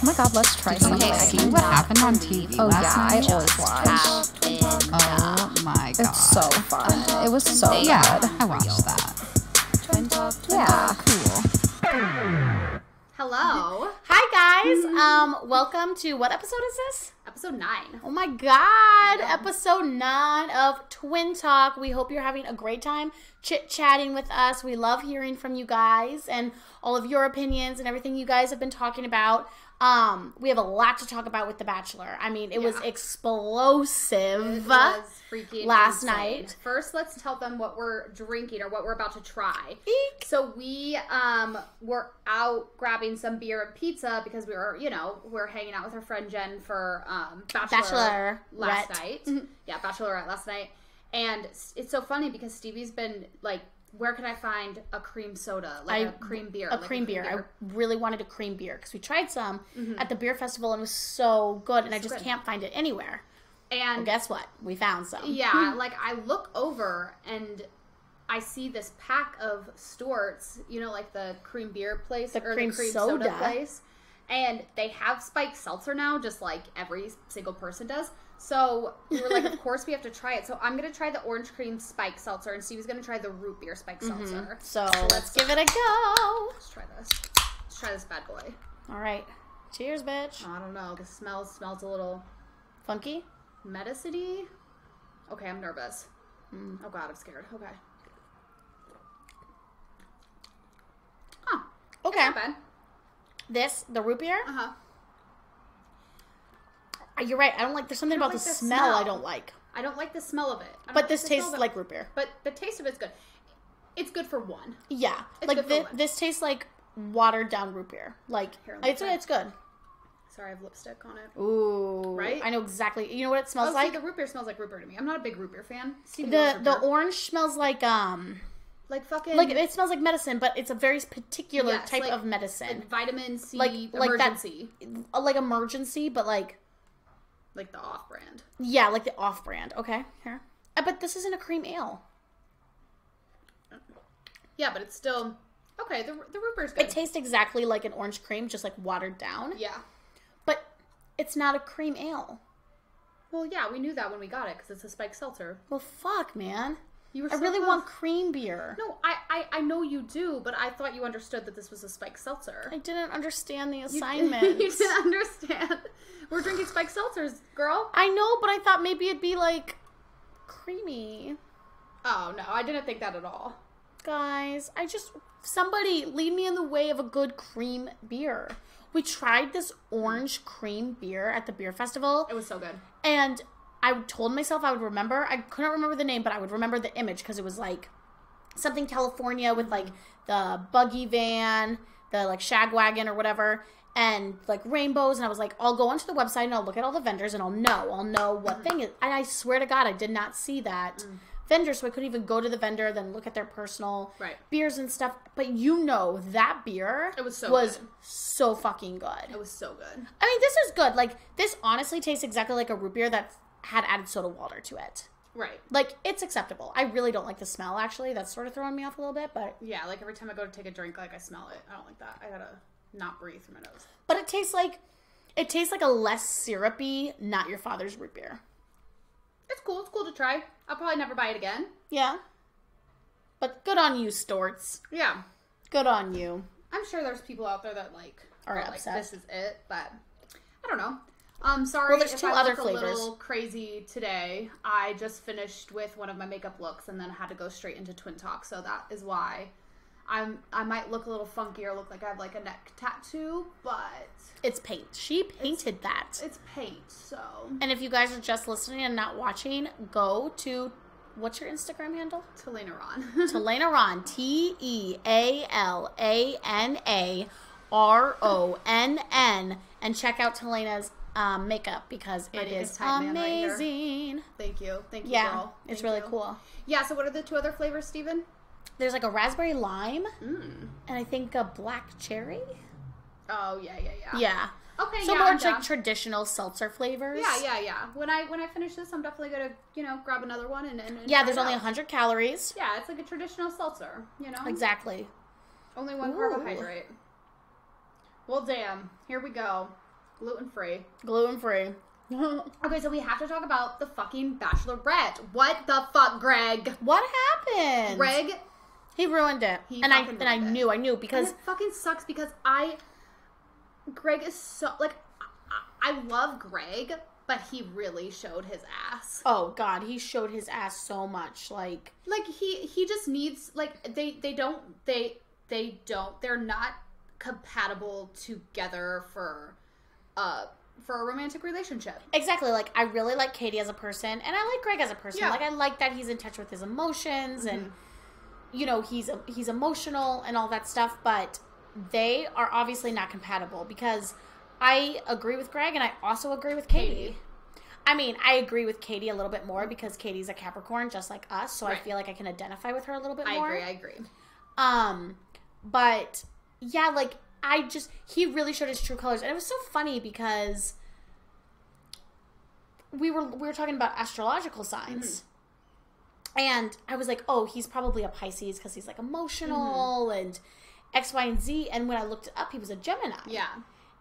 my god, let's try something. See what happened on TV Oh last yeah, night? I always watch. Oh my god. It's so fun. It was so Yeah, good. I watched that. Yeah. Cool. Hello. Hi guys. Welcome to what episode is this? Episode 9. Oh my god. Yeah. Episode 9 of Twin Talk. We hope you're having a great time chit-chatting with us. We love hearing from you guys and all of your opinions and everything you guys have been talking about. We have a lot to talk about with The Bachelor. I mean, it was explosive. It was freaking last insane. night. First, let's tell them what we're drinking or what we're about to try. Eek. So we were out grabbing some beer and pizza because we were, we're hanging out with our friend Jen for Bachelor last night. Mm-hmm. Yeah, Bachelorette last night. And it's so funny because Stevie's been like, where can I find a cream soda, a cream beer? A cream beer. I really wanted a cream beer because we tried some at the beer festival and it was so good, and I just can't find it anywhere. And well, guess what? We found some. Yeah, like I look over and I see this pack of Stewart's, like the cream beer place the or cream the cream soda place, and they have spiked seltzer now, just like every single person does. So we were like, of course we have to try it. So I'm going to try the orange cream spike seltzer, and Stevie's going to try the root beer spike seltzer. So let's give it a go. Let's try this. Let's try this bad boy. All right. Cheers, bitch. I don't know. The smells a little funky, medicine-y. Okay, I'm nervous. Oh god, I'm scared. Okay. Huh. Okay. Not bad. The root beer? Uh-huh. You're right. I don't like. There's something about like the the smell smell. I don't like. I don't like the smell of it. But this tastes like root beer. But the taste of it's good. It's good for one. Yeah, It's like good for one. this tastes like watered down root beer. Like Here, let me it's try. It's good. Sorry, I have lipstick on it. Ooh, right? I know exactly. You know what it smells See, like? the root beer smells like root beer to me. I'm not a big root beer fan. Stevie loves root The beer. orange smells like fucking like it smells like medicine, but it's a very particular type like, of medicine. like vitamin C, Like emergency, like emergency, but like the off-brand. Yeah, like the off-brand. Okay, here. But this isn't a cream ale. Yeah, but it's still okay. The root beer's good. It tastes exactly like an orange cream, just like watered down. Yeah, but it's not a cream ale. Well, yeah, we knew that when we got it because it's a spiked seltzer. Well, fuck, man. You were I really want cream beer. No, I know you do, but I thought you understood that this was a spiked seltzer. I didn't understand the assignment. You didn't understand. We're drinking spiked seltzers, girl. I know, but I thought maybe it'd be like creamy. Oh no, I didn't think that at all. Guys, somebody lead me in the way of a good cream beer. We tried this orange cream beer at the beer festival. It was so good. And I told myself I would remember. I couldn't remember the name, but I would remember the image because it was like something California with like the buggy van, the like shag wagon or whatever, and like rainbows. And I was like, I'll go onto the website and I'll look at all the vendors and I'll know what thing is. And I swear to God, I did not see that vendor, so I couldn't even go to the vendor, then look at their personal beers and stuff. But that beer was good. So fucking good. It was so good. I mean, this is good. Like, this honestly tastes exactly like a root beer that had added soda water to it. Right. Like, it's acceptable. I really don't like the smell, actually. That's sort of throwing me off a little bit, but... Yeah, like every time I go to take a drink, like I smell it. I don't like that. I gotta not breathe through my nose. But it tastes like a less syrupy, not your father's root beer. It's cool. It's cool to try. I'll probably never buy it again. Yeah. But good on you, Storts. Yeah. Good on you. I'm sure there's people out there that are upset. like, this is it, but I don't know. Sorry well, there's if two I other look flavors. a little crazy today. I just finished with one of my makeup looks and then had to go straight into Twin Talk, so that is why I might look a little funky or look like I have like a neck tattoo, but it's paint. She painted that. It's paint, so. And if you guys are just listening and not watching, go to, what's your Instagram handle? Tealana Ron. Tealana Ron. TealanaRonn, and check out Talana's makeup because it is amazing. Thank you, yeah, girl. It's really cool. Yeah. So what are the two other flavors, Steven? There's like a raspberry lime, and I think a black cherry. Oh yeah. Yeah. Okay. So yeah, more I'm down. like traditional seltzer flavors. Yeah. When I finish this, I'm definitely gonna grab another one and yeah. There's only 100 calories. Yeah, it's like a traditional seltzer. Exactly. Only one carbohydrate. Well, damn. Here we go. Gluten-free. Gluten-free. Okay, so we have to talk about the fucking Bachelorette. What the fuck, Greg? What happened? Greg, He ruined it. I knew because and it fucking sucks because Greg is so, like, I love Greg, but he really showed his ass. oh god, he showed his ass so much. Like He just needs, like, they're not compatible together for a romantic relationship. exactly. Like I really like Katie as a person, and I like Greg as a person. Yeah. Like I like that he's in touch with his emotions, and you know he's emotional and all that stuff. But they are obviously not compatible because I agree with Greg, and I also agree with Katie. I mean, I agree with Katie a little bit more because Katie's a Capricorn just like us, so I feel like I can identify with her a little bit more. I agree. But yeah, like he really showed his true colors, and it was so funny because we were talking about astrological signs, and I was like, oh, he's probably a Pisces because he's like emotional and X, Y, and Z. And when I looked it up, he was a Gemini. Yeah.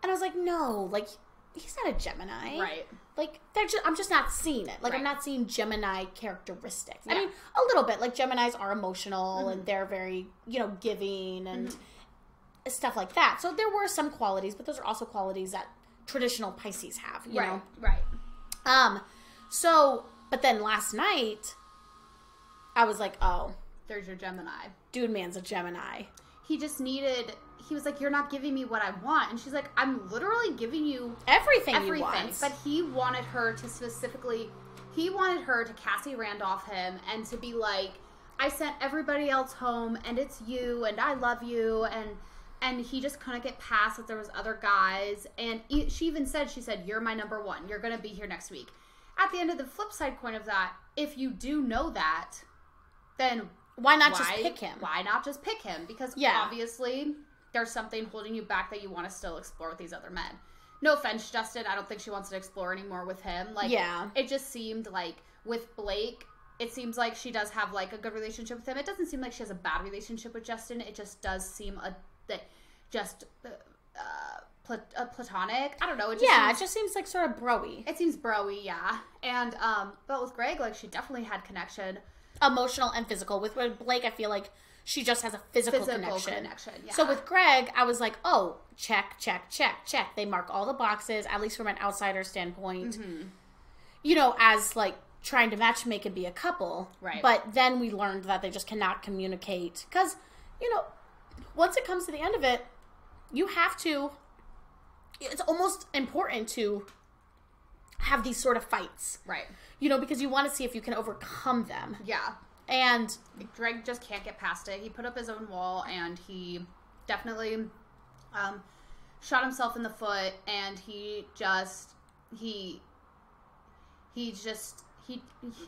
And I was like, no, like he's not a Gemini, Right. Like I'm just not seeing it. Like Right. I'm not seeing Gemini characteristics. Yeah. I mean, a little bit. Like Geminis are emotional and they're very, giving and stuff like that. So there were some qualities, but those are also qualities that traditional Pisces have. You know. Right. So, but then last night, I was like, oh, There's your Gemini. dude, man's a Gemini. He just needed. He was like, "You're not giving me what I want," and she's like, "I'm literally giving you Everything you want. But he wanted her to specifically. He wanted her to Cassie Randolph him and to be like, "I sent everybody else home, and it's you, and I love you," and he just couldn't get past that there was other guys. And she even said, "You're my number one. You're gonna be here next week." At the end of the flip side coin of that, if you do know that, then Why not just pick him? Why not just pick him? Because obviously there's something holding you back that you want to still explore with these other men. No offense, Justin. I don't think she wants to explore anymore with him. Like, it just seemed like with Blake, it seems like she does have like a good relationship with him. It doesn't seem like she has a bad relationship with Justin. It just does seem platonic. I don't know. It just seems like sort of bro-y. It seems bro-y, yeah. And but with Greg, like she definitely had connection. Emotional and physical. With Blake, I feel like she just has a physical connection. Yeah. So with Greg, I was like, oh, check, check, check, check. They mark all the boxes, at least from an outsider standpoint. As like trying to matchmake and be a couple. Right. But then we learned that they just cannot communicate. Because, once it comes to the end of it, you have to, it's almost important to have these sort of fights. Right. Because you want to see if you can overcome them. Yeah. And Greg just can't get past it. He put up his own wall, and he definitely shot himself in the foot, and he's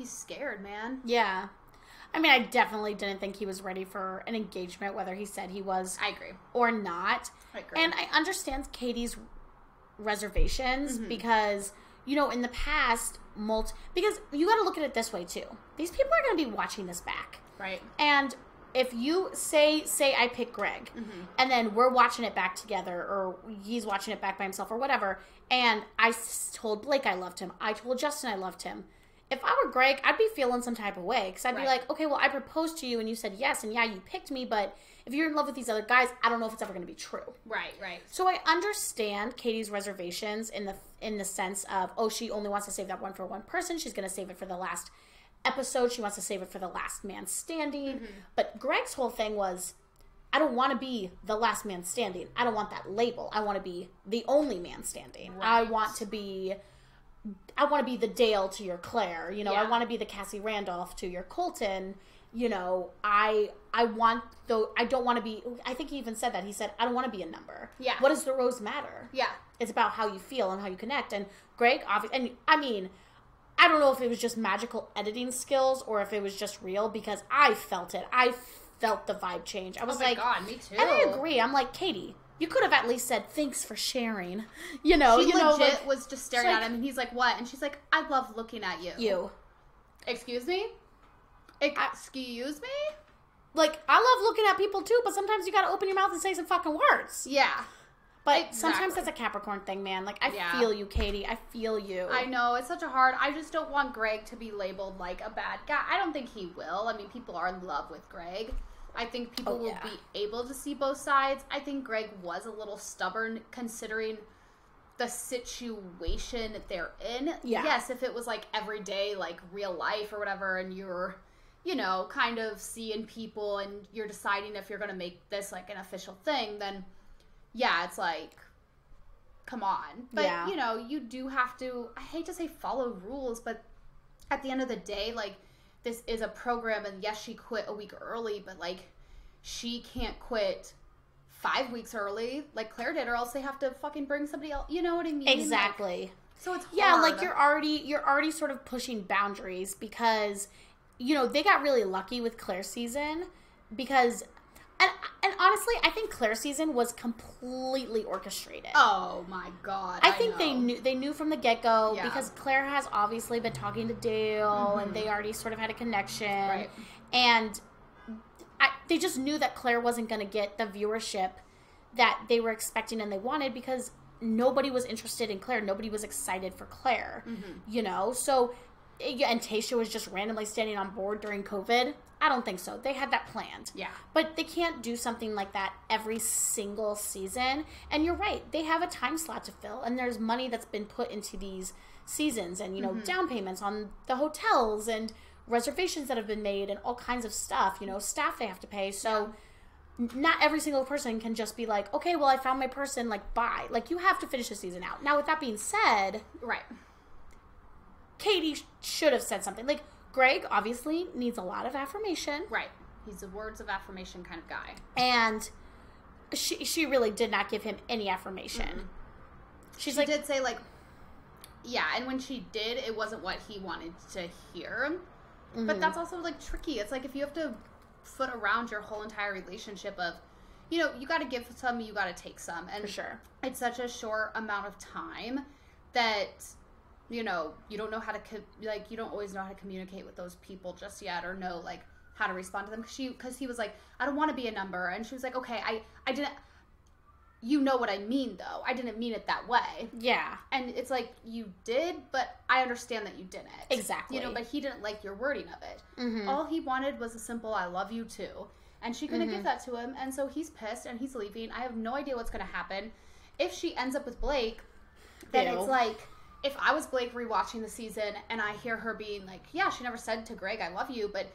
scared, man. Yeah. I mean, I definitely didn't think he was ready for an engagement, whether he said he was I agree. or not. I agree. And I understand Katie's reservations because, in the past, because you got to look at it this way, too. These people are going to be watching this back. Right. And if you say I pick Greg, and then we're watching it back together, or he's watching it back by himself, or whatever, and I told Blake I loved him, I told Justin I loved him, if I were Greg, I'd be feeling some type of way, because I'd be like, okay, well, I proposed to you, and you said yes, and yeah, you picked me, but if you're in love with these other guys, I don't know if it's ever going to be true. Right. So I understand Katie's reservations in the sense of, oh, she only wants to save that one for one person. She's going to save it for the last episode. She wants to save it for the last man standing. But Greg's whole thing was, I don't want to be the last man standing. I don't want that label. I want to be the only man standing. Right. I want to be the Dale to your Claire. I want to be the Cassie Randolph to your Colton. I don't want to be, I think he even said that. He said, I don't want to be a number. Yeah. What does the rose matter? Yeah. It's about how you feel and how you connect. And Greg, obviously, and I mean, I don't know if it was just magical editing skills or if it was just real, because I felt it. I felt the vibe change. I was like, oh my God, me too. And I agree. I'm like, Katie, you could have at least said, thanks for sharing. She legit was just staring at him, and he's like, what? And she's like, I love looking at you. Excuse me? Excuse me? Like, I love looking at people too, but sometimes you gotta open your mouth and say some fucking words. Yeah. But sometimes that's a Capricorn thing, man. Like, I feel you, Katie. I feel you. I know. It's such a hard... I just don't want Greg to be labeled like a bad guy. I don't think he will. I mean, people are in love with Greg. I think people will be able to see both sides. I think Greg was a little stubborn considering the situation they're in. Yeah. Yes, if it was like everyday, like real life or whatever, and you're, you know, kind of seeing people and you're deciding if you're going to make this like an official thing, then yeah, it's like, come on. But, you know, you do have to, I hate to say follow rules, but at the end of the day, like, this is a program, and yes, she quit a week early, but, like, she can't quit 5 weeks early like Claire did, or else they have to fucking bring somebody else. You know what I mean? Exactly. Like, so it's hard. Yeah, like, you're already sort of pushing boundaries because, you know, they got really lucky with Claire's season because... And honestly, I think Claire's season was completely orchestrated. Oh my god! I think they knew from the get-go because Claire has obviously been talking to Dale, and they already sort of had a connection, right? And they just knew that Claire wasn't going to get the viewership that they were expecting and they wanted because nobody was interested in Claire, nobody was excited for Claire, you know. So, and Tayshia was just randomly standing on board during COVID. I don't think so. They had that planned. Yeah. But they can't do something like that every single season. And you're right. They have a time slot to fill. And there's money that's been put into these seasons. And, you know, down payments on the hotels and reservations that have been made and all kinds of stuff. You know, staff they have to pay. So not every single person can just be like, okay, well, I found my person. Like, bye. Like, you have to finish the season out. Now, with that being said... Right. Katie should have said something. Like, Greg obviously needs a lot of affirmation. Right. He's a words of affirmation kind of guy. And she really did not give him any affirmation. She did say, like, yeah, and when she did, it wasn't what he wanted to hear. But that's also, like, tricky. It's like if you have to foot around your whole entire relationship of, you know, you got to give some, you got to take some. And for sure. It's such a short amount of time that... You know, you don't know how to, you don't always know how to communicate with those people just yet or know, like, how to respond to them. Because he was like, I don't want to be a number. And she was like, okay, I didn't, you know what I mean, though. I didn't mean it that way. Yeah. And it's like, you did, but I understand that you didn't. Exactly. You know, but he didn't like your wording of it. All he wanted was a simple, I love you, too. And she couldn't give that to him. And so he's pissed and he's leaving. I have no idea what's going to happen. If she ends up with Blake, then it's like... If I was Blake rewatching the season and I hear her being like, yeah, she never said to Greg, I love you, but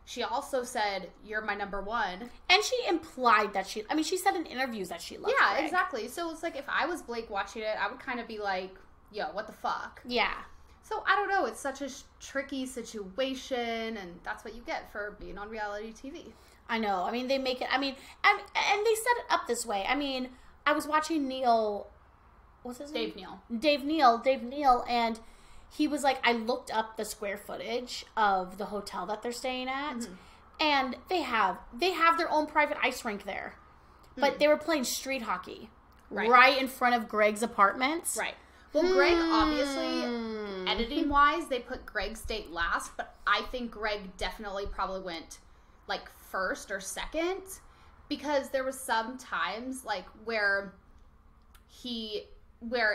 she also said, you're my number one. And she implied that she said in interviews that she loved Greg. Exactly. So it's like, if I was Blake watching it, I would kind of be like, yo, what the fuck? Yeah. So I don't know. It's such a tricky situation, and that's what you get for being on reality TV. I know. I mean, they make it, and they set it up this way. I mean, I was watching Neil... What's his name? Dave Neal, and he was like, I looked up the square footage of the hotel that they're staying at, and they have their own private ice rink there, but they were playing street hockey right in front of Greg's apartments. Right. Well, Greg, obviously, editing-wise, they put Greg's date last, but I think Greg definitely probably went, like, first or second, because there was some times, like, where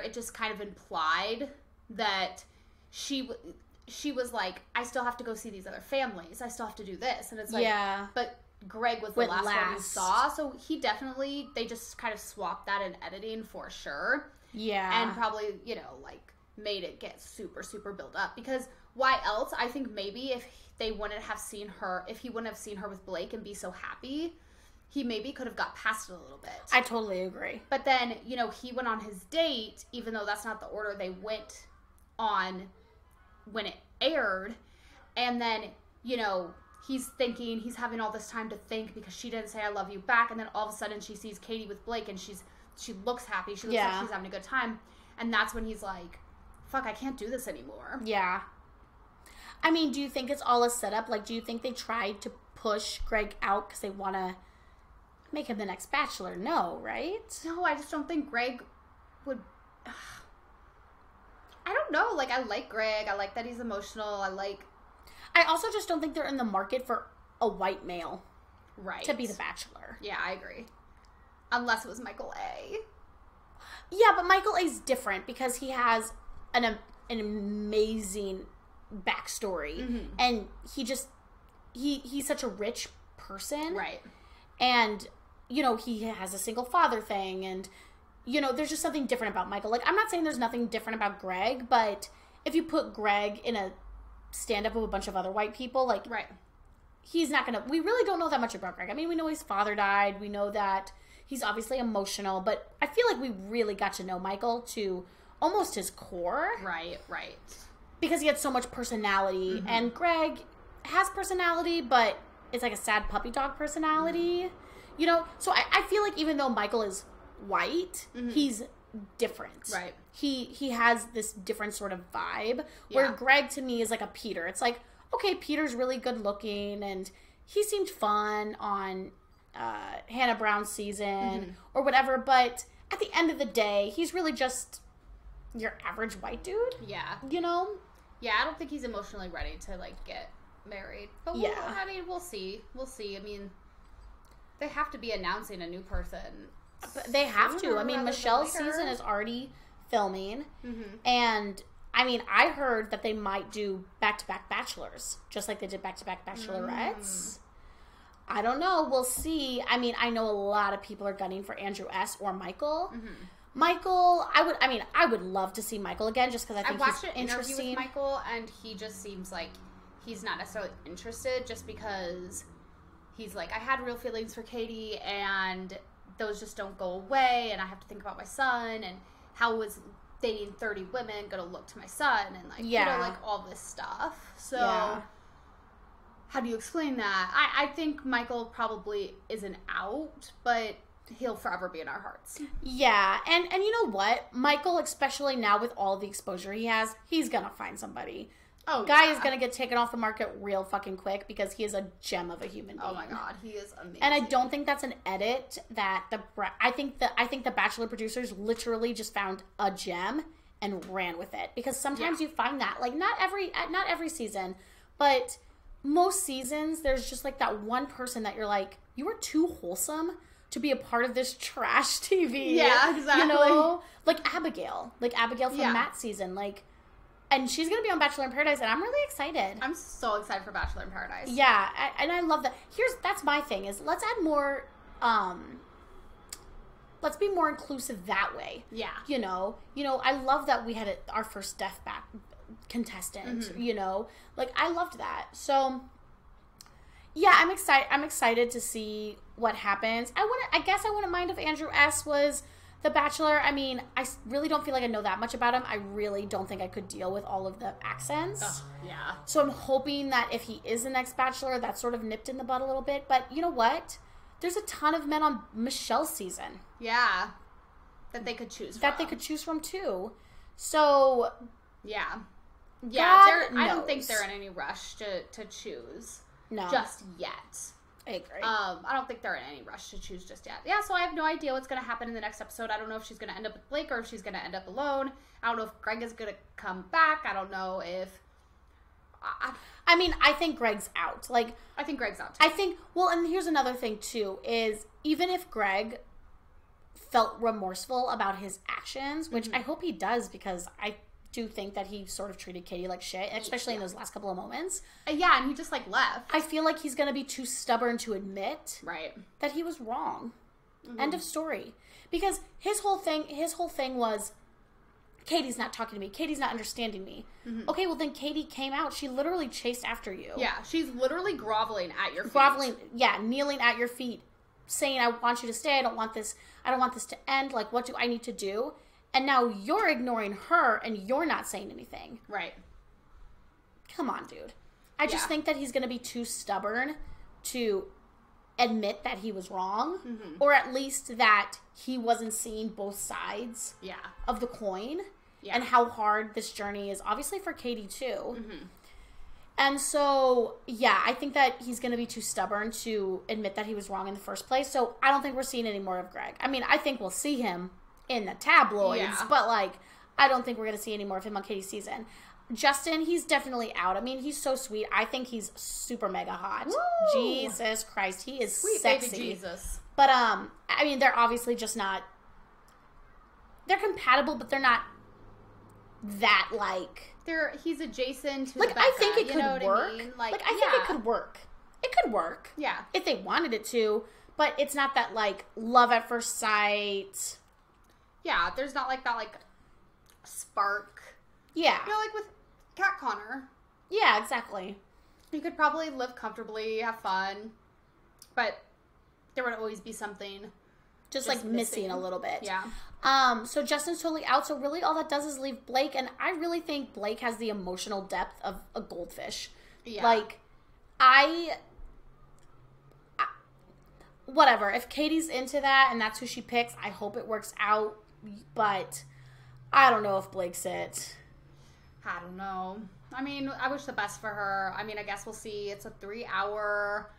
it just kind of implied that she was like, I still have to go see these other families. I still have to do this. And it's like, but Greg was the last one we saw. So they just kind of swapped that in editing for sure. Yeah. And probably, you know, like, made it get super, super built up. Because why else? I think maybe if he wouldn't have seen her with Blake and be so happy, he maybe could have got past it a little bit. I totally agree. But then, you know, he went on his date, even though that's not the order they went on when it aired. And then, you know, he's having all this time to think because she didn't say I love you back. And then all of a sudden she sees Katie with Blake and she looks happy. She looks like she's having a good time. And that's when he's like, fuck, I can't do this anymore. Yeah. I mean, do you think it's all a setup? Like, do you think they tried to push Greg out because they want to make him the next Bachelor? No, right? No, I just don't think Greg would... I don't know. Like, I like Greg. I like that he's emotional. I also just don't think they're in the market for a white male. Right. To be the Bachelor. Yeah, I agree. Unless it was Michael A. Yeah, but Michael A's different because he has an amazing backstory, and he's such a rich person, Right. And he has a single father thing, and there's just something different about Michael. Like, I'm not saying there's nothing different about Greg, but if you put Greg in a stand-up with a bunch of other white people, like, Right. he's not gonna. We really don't know that much about Greg. I mean, we know his father died. We know that he's obviously emotional, but I feel like we really got to know Michael to almost his core. Right. Because he had so much personality. And Greg has personality, but it's like a sad puppy dog personality. So I feel like even though Michael is white, he's different. Right. He has this different sort of vibe, where Greg to me is like a Peter. It's like, okay, Peter's really good looking, and he seemed fun on Hannah Brown's season or whatever, but at the end of the day, he's really just your average white dude. Yeah. Yeah, I don't think he's emotionally ready to, like, get married. But we'll see. I mean, they have to be announcing a new person. But they have to. I mean, rather than Michelle's later. season is already filming, and I mean, I heard that they might do back-to-back bachelors, just like they did back-to-back bachelorettes. I don't know. We'll see. I mean, I know a lot of people are gunning for Andrew S. or Michael. Michael, I would love to see Michael again, just because I think watched he's an interview interesting. with Michael, and he just seems like he's not necessarily interested, just because he's like, I had real feelings for Katie, and those just don't go away, and I have to think about my son, and how was dating 30 women going to look to my son, and like all this stuff. So how do you explain that? I think Michael probably isn't out, but he'll forever be in our hearts. Yeah, and you know what? Michael, especially now with all the exposure he has, he's gonna find somebody. Guy is gonna get taken off the market real fucking quick because he is a gem of a human being. Oh my god, he is amazing. And I don't think that's an edit. I think the Bachelor producers literally just found a gem and ran with it, because sometimes you find that, like, not every season, but most seasons there's just like that one person that you're like, you are too wholesome to be a part of this trash TV. Yeah, exactly. Like Abigail from Matt's season, like. And she's going to be on Bachelor in Paradise, and I'm really excited. I'm so excited for Bachelor in Paradise. Yeah, and I love that. That's my thing, is let's add more, let's be more inclusive that way. Yeah. I love that we had our first deaf contestant, Like, I loved that. So, yeah, I'm excited to see what happens. I guess I wouldn't mind if Andrew S. was the Bachelor. I mean, I really don't feel like I know that much about him. I really don't think I could deal with all of the accents. Yeah. So I'm hoping that if he is the next Bachelor, that's sort of nipped in the bud a little bit. But you know what? There's a ton of men on Michelle's season. Yeah. That they could choose from. Too. So. Yeah. Yeah, I don't think they're in any rush to choose. No. Just yet. I agree. I don't think they're in any rush to choose just yet. Yeah, so I have no idea what's going to happen in the next episode. I don't know if she's going to end up with Blake or if she's going to end up alone. I don't know if Greg is going to come back. I don't know if... I mean, I think Greg's out. Like, I think Greg's out, too. And here's another thing, too, is even if Greg felt remorseful about his actions, which I hope he does, because I do think that he sort of treated Katie like shit, especially in those last couple of moments. Yeah, and he just, like, left. I feel like he's going to be too stubborn to admit that he was wrong. End of story. Because his whole thing was, Katie's not talking to me. Katie's not understanding me. Okay, well, then Katie came out. She literally chased after you. Yeah, she's literally groveling at your feet. Kneeling at your feet, saying, I want you to stay. I don't want this to end. Like, what do I need to do? And now you're ignoring her and you're not saying anything. Right. Come on, dude. I just think that he's going to be too stubborn to admit that he was wrong, or at least that he wasn't seeing both sides of the coin, and how hard this journey is, obviously for Katie too. And so, I think that he's going to be too stubborn to admit that he was wrong in the first place. So I don't think we're seeing any more of Greg. I mean, I think we'll see him in the tabloids, but like, I don't think we're going to see any more of him on Katie's season. Justin, he's definitely out. I mean, he's so sweet. I think he's super mega hot. Woo! Jesus Christ, he is sweet sexy. Baby Jesus. But I mean, they're obviously just not they're compatible, but they're not that, like... He's adjacent to Like, Becca, I think it you could know what work. I mean? I think it could work. It could work. Yeah. If they wanted it to, but it's not that, like, love at first sight. Yeah, there's not, like, that, like, spark. Yeah. You know, like with Kat Connor. Yeah, exactly. You could probably live comfortably, have fun, but there would always be something Just like missing a little bit. Yeah. So Justin's totally out. So really all that does is leave Blake. And I really think Blake has the emotional depth of a goldfish. Yeah. Like, whatever. If Katie's into that and that's who she picks, I hope it works out. But I don't know if Blake's it. I don't know. I mean, I wish the best for her. I mean, I guess we'll see. It's a 3-hour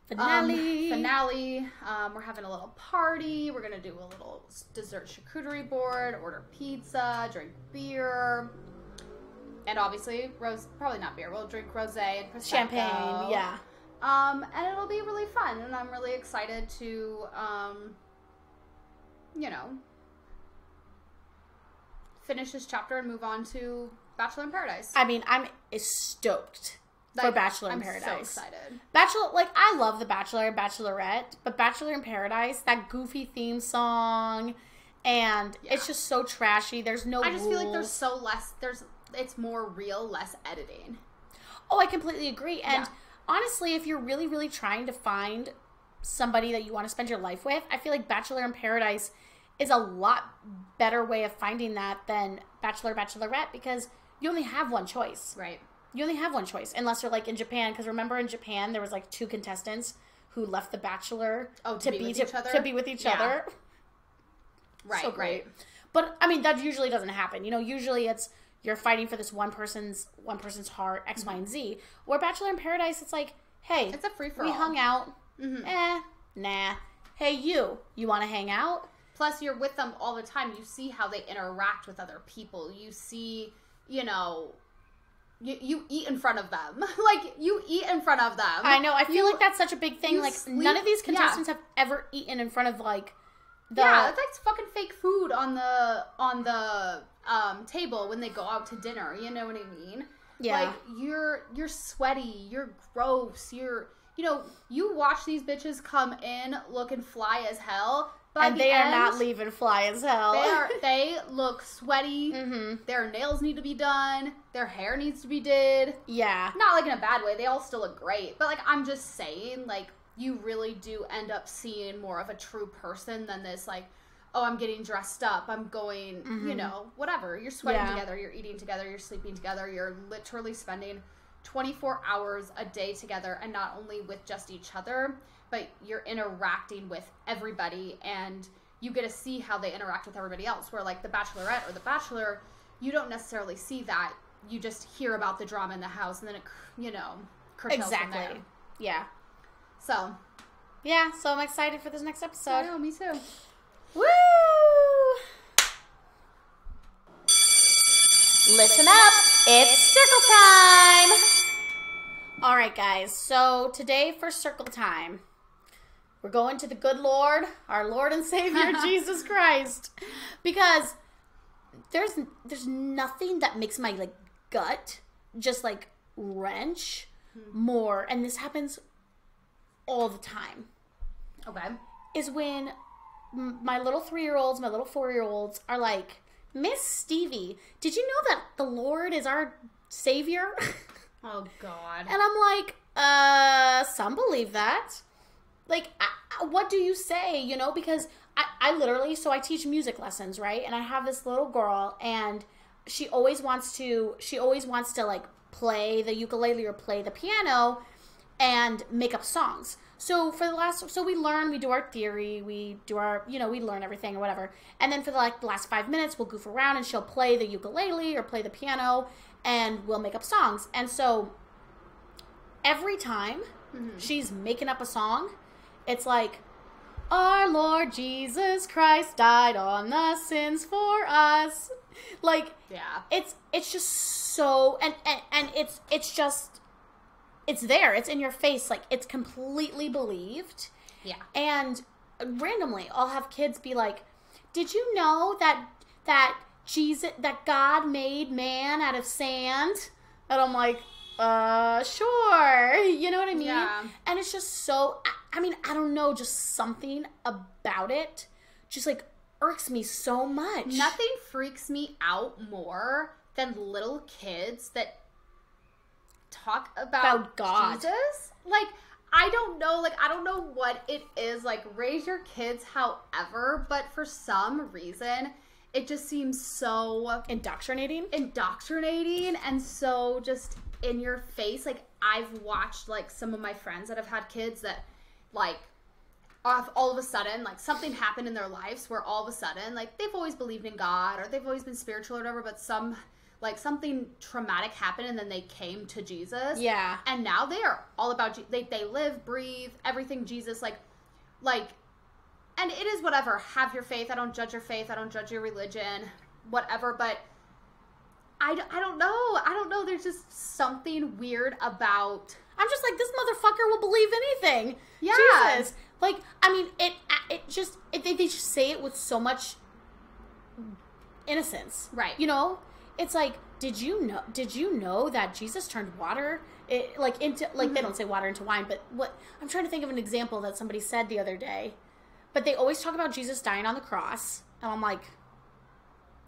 finale. We're having a little party. We're gonna do a little dessert charcuterie board, order pizza, drink beer, and obviously probably not beer. We'll drink rosé and prosecco. Champagne, yeah. And it'll be really fun, and I'm really excited to, finish this chapter and move on to Bachelor in Paradise. I mean, I'm stoked for Bachelor in Paradise. I'm so excited. I love The Bachelor and Bachelorette, but Bachelor in Paradise, that goofy theme song, and it's just so trashy. There's no rules. I just feel like it's more real, less editing. Oh, I completely agree. And honestly, if you're really, really trying to find somebody that you want to spend your life with, I feel like Bachelor in Paradise is a lot better way of finding that than Bachelor, Bachelorette, because you only have one choice. Right. You only have one choice, unless you're like in Japan, because remember in Japan there was like 2 contestants who left The Bachelor to be with each other. Right, so great. right. But I mean, that usually doesn't happen. Usually it's you're fighting for this one person's heart, X, Y, and Z. Where Bachelor in Paradise, it's like, hey, it's a free for all. We hung out. Nah. Hey, you want to hang out? Plus, you're with them all the time. You see how they interact with other people. You see, you eat in front of them. You eat in front of them. I know. I feel like that's such a big thing. None of these contestants have ever eaten in front of, that's fucking fake food on the table when they go out to dinner. You know what I mean? Yeah. You're sweaty. You're gross. You watch these bitches come in looking fly as hell. And they are not leaving fly as hell. They look sweaty. Mm-hmm. Their nails need to be done. Their hair needs to be did. Yeah. Not in a bad way. They all still look great. But I'm just saying, you really do end up seeing more of a true person than this, oh, I'm getting dressed up. I'm going, whatever. You're sweating together. You're eating together. You're sleeping together. You're literally spending 24 hours a day together, and not only with just each other, but you're interacting with everybody, and you get to see how they interact with everybody else. Where the Bachelorette or the Bachelor, you don't necessarily see that. You just hear about the drama in the house, and then it, curtails from there. Yeah. So. Yeah, so I'm excited for this next episode. I know, me too. Woo! Listen up, it's circle time! Alright guys, so today for circle time, we're going to the good Lord, our Lord and Savior, Jesus Christ. Because there's nothing that makes my gut just wrench more, and this happens all the time. Okay. Is when my little 3-year-olds, my little 4-year-olds are like, Miss Stevie, did you know that the Lord is our Savior? Oh, God. And I'm like, some believe that. What do you say, Because I literally, so I teach music lessons, right? And I have this little girl, and she always wants to play the ukulele or play the piano and make up songs. So we learn, we do our theory, we do our, we learn everything or whatever. And then for the last 5 minutes, we'll goof around and she'll play the ukulele or play the piano and we'll make up songs. And so every time she's making up a song, it's like, our Lord Jesus Christ died on the sins for us. It's just so, and it's just, it's there. It's in your face. It's completely believed. Yeah. And randomly, I'll have kids be like, did you know that Jesus, that God made man out of sand? And I'm like, sure. You know what I mean? Yeah. And it's just so, I mean, I don't know, just something about it just like irks me so much. Nothing freaks me out more than little kids that talk about God. Jesus. Like, I don't know what it is. Like, raise your kids however, but for some reason, it just seems so Indoctrinating and so just in your face. Like, I've watched, like, some of my friends that have had kids that, like, all of a sudden, like, something happened in their lives where all of a sudden, like, they've always believed in God or they've always been spiritual or whatever, but something traumatic happened and then they came to Jesus. Yeah. And now they are all about, they live, breathe, everything Jesus, like, and it is whatever. Have your faith. I don't judge your faith. I don't judge your religion, whatever, but I don't know. I don't know. There's just something weird about... I'm just like, this motherfucker will believe anything. Yeah. Jesus. Like, I mean, they just say it with so much innocence. Right. You know? It's like, did you know that Jesus turned water into they don't say water into wine, but what I'm trying to think of an example that somebody said the other day. But they always talk about Jesus dying on the cross, and I'm like,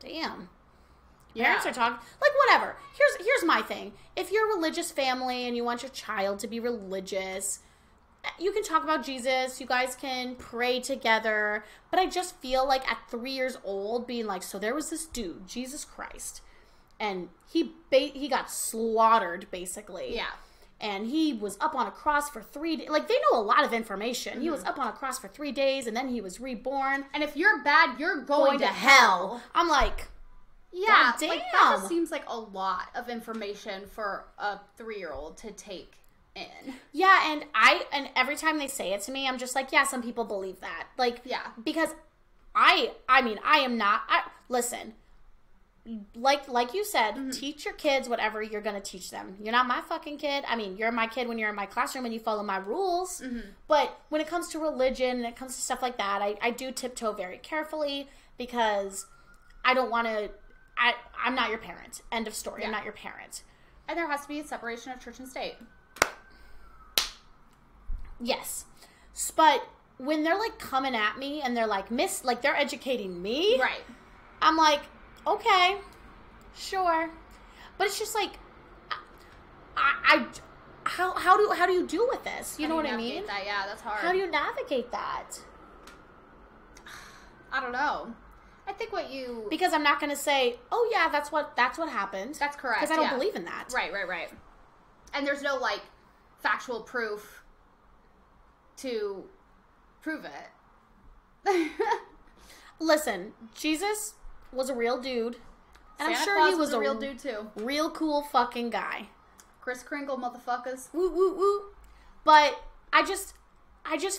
damn. Parents are talking like whatever. Here's my thing. If you're a religious family and you want your child to be religious, you can talk about Jesus. You guys can pray together. But I just feel like at 3 years old, being like, so there was this dude, Jesus Christ, and he got slaughtered basically. Yeah. And he was up on a cross for 3 days. Like, they know a lot of information. Mm-hmm. He was up on a cross for 3 days, and then he was reborn. And if you're bad, you're going to hell. I'm like, yeah, God damn. like, that just seems like a lot of information for a 3-year-old to take in. Yeah, and every time they say it to me, I'm just like, yeah, some people believe that. Like, yeah. Because I am not, listen, like you said, teach your kids whatever you're going to teach them. You're not my fucking kid. I mean, you're my kid when you're in my classroom and you follow my rules. Mm-hmm. But when it comes to religion and it comes to stuff like that, I do tiptoe very carefully because I don't want to, I'm not your parent. End of story. Yeah. I'm not your parent. And there has to be a separation of church and state. Yes. But when they're like coming at me and they're like, like they're educating me. Right. I'm like, okay, sure. But it's just like, how do you deal with this? You know what I mean? That? Yeah, that's hard. How do you navigate that? I don't know. I think because I'm not going to say, oh yeah, that's what happened. That's correct. Because I don't believe in that. Right. And there's no like factual proof to prove it. Listen, Jesus was a real dude. And Santa I'm sure Claus he was a real dude too. Real cool fucking guy. Kris Kringle motherfuckers. Woo woo woo. But I just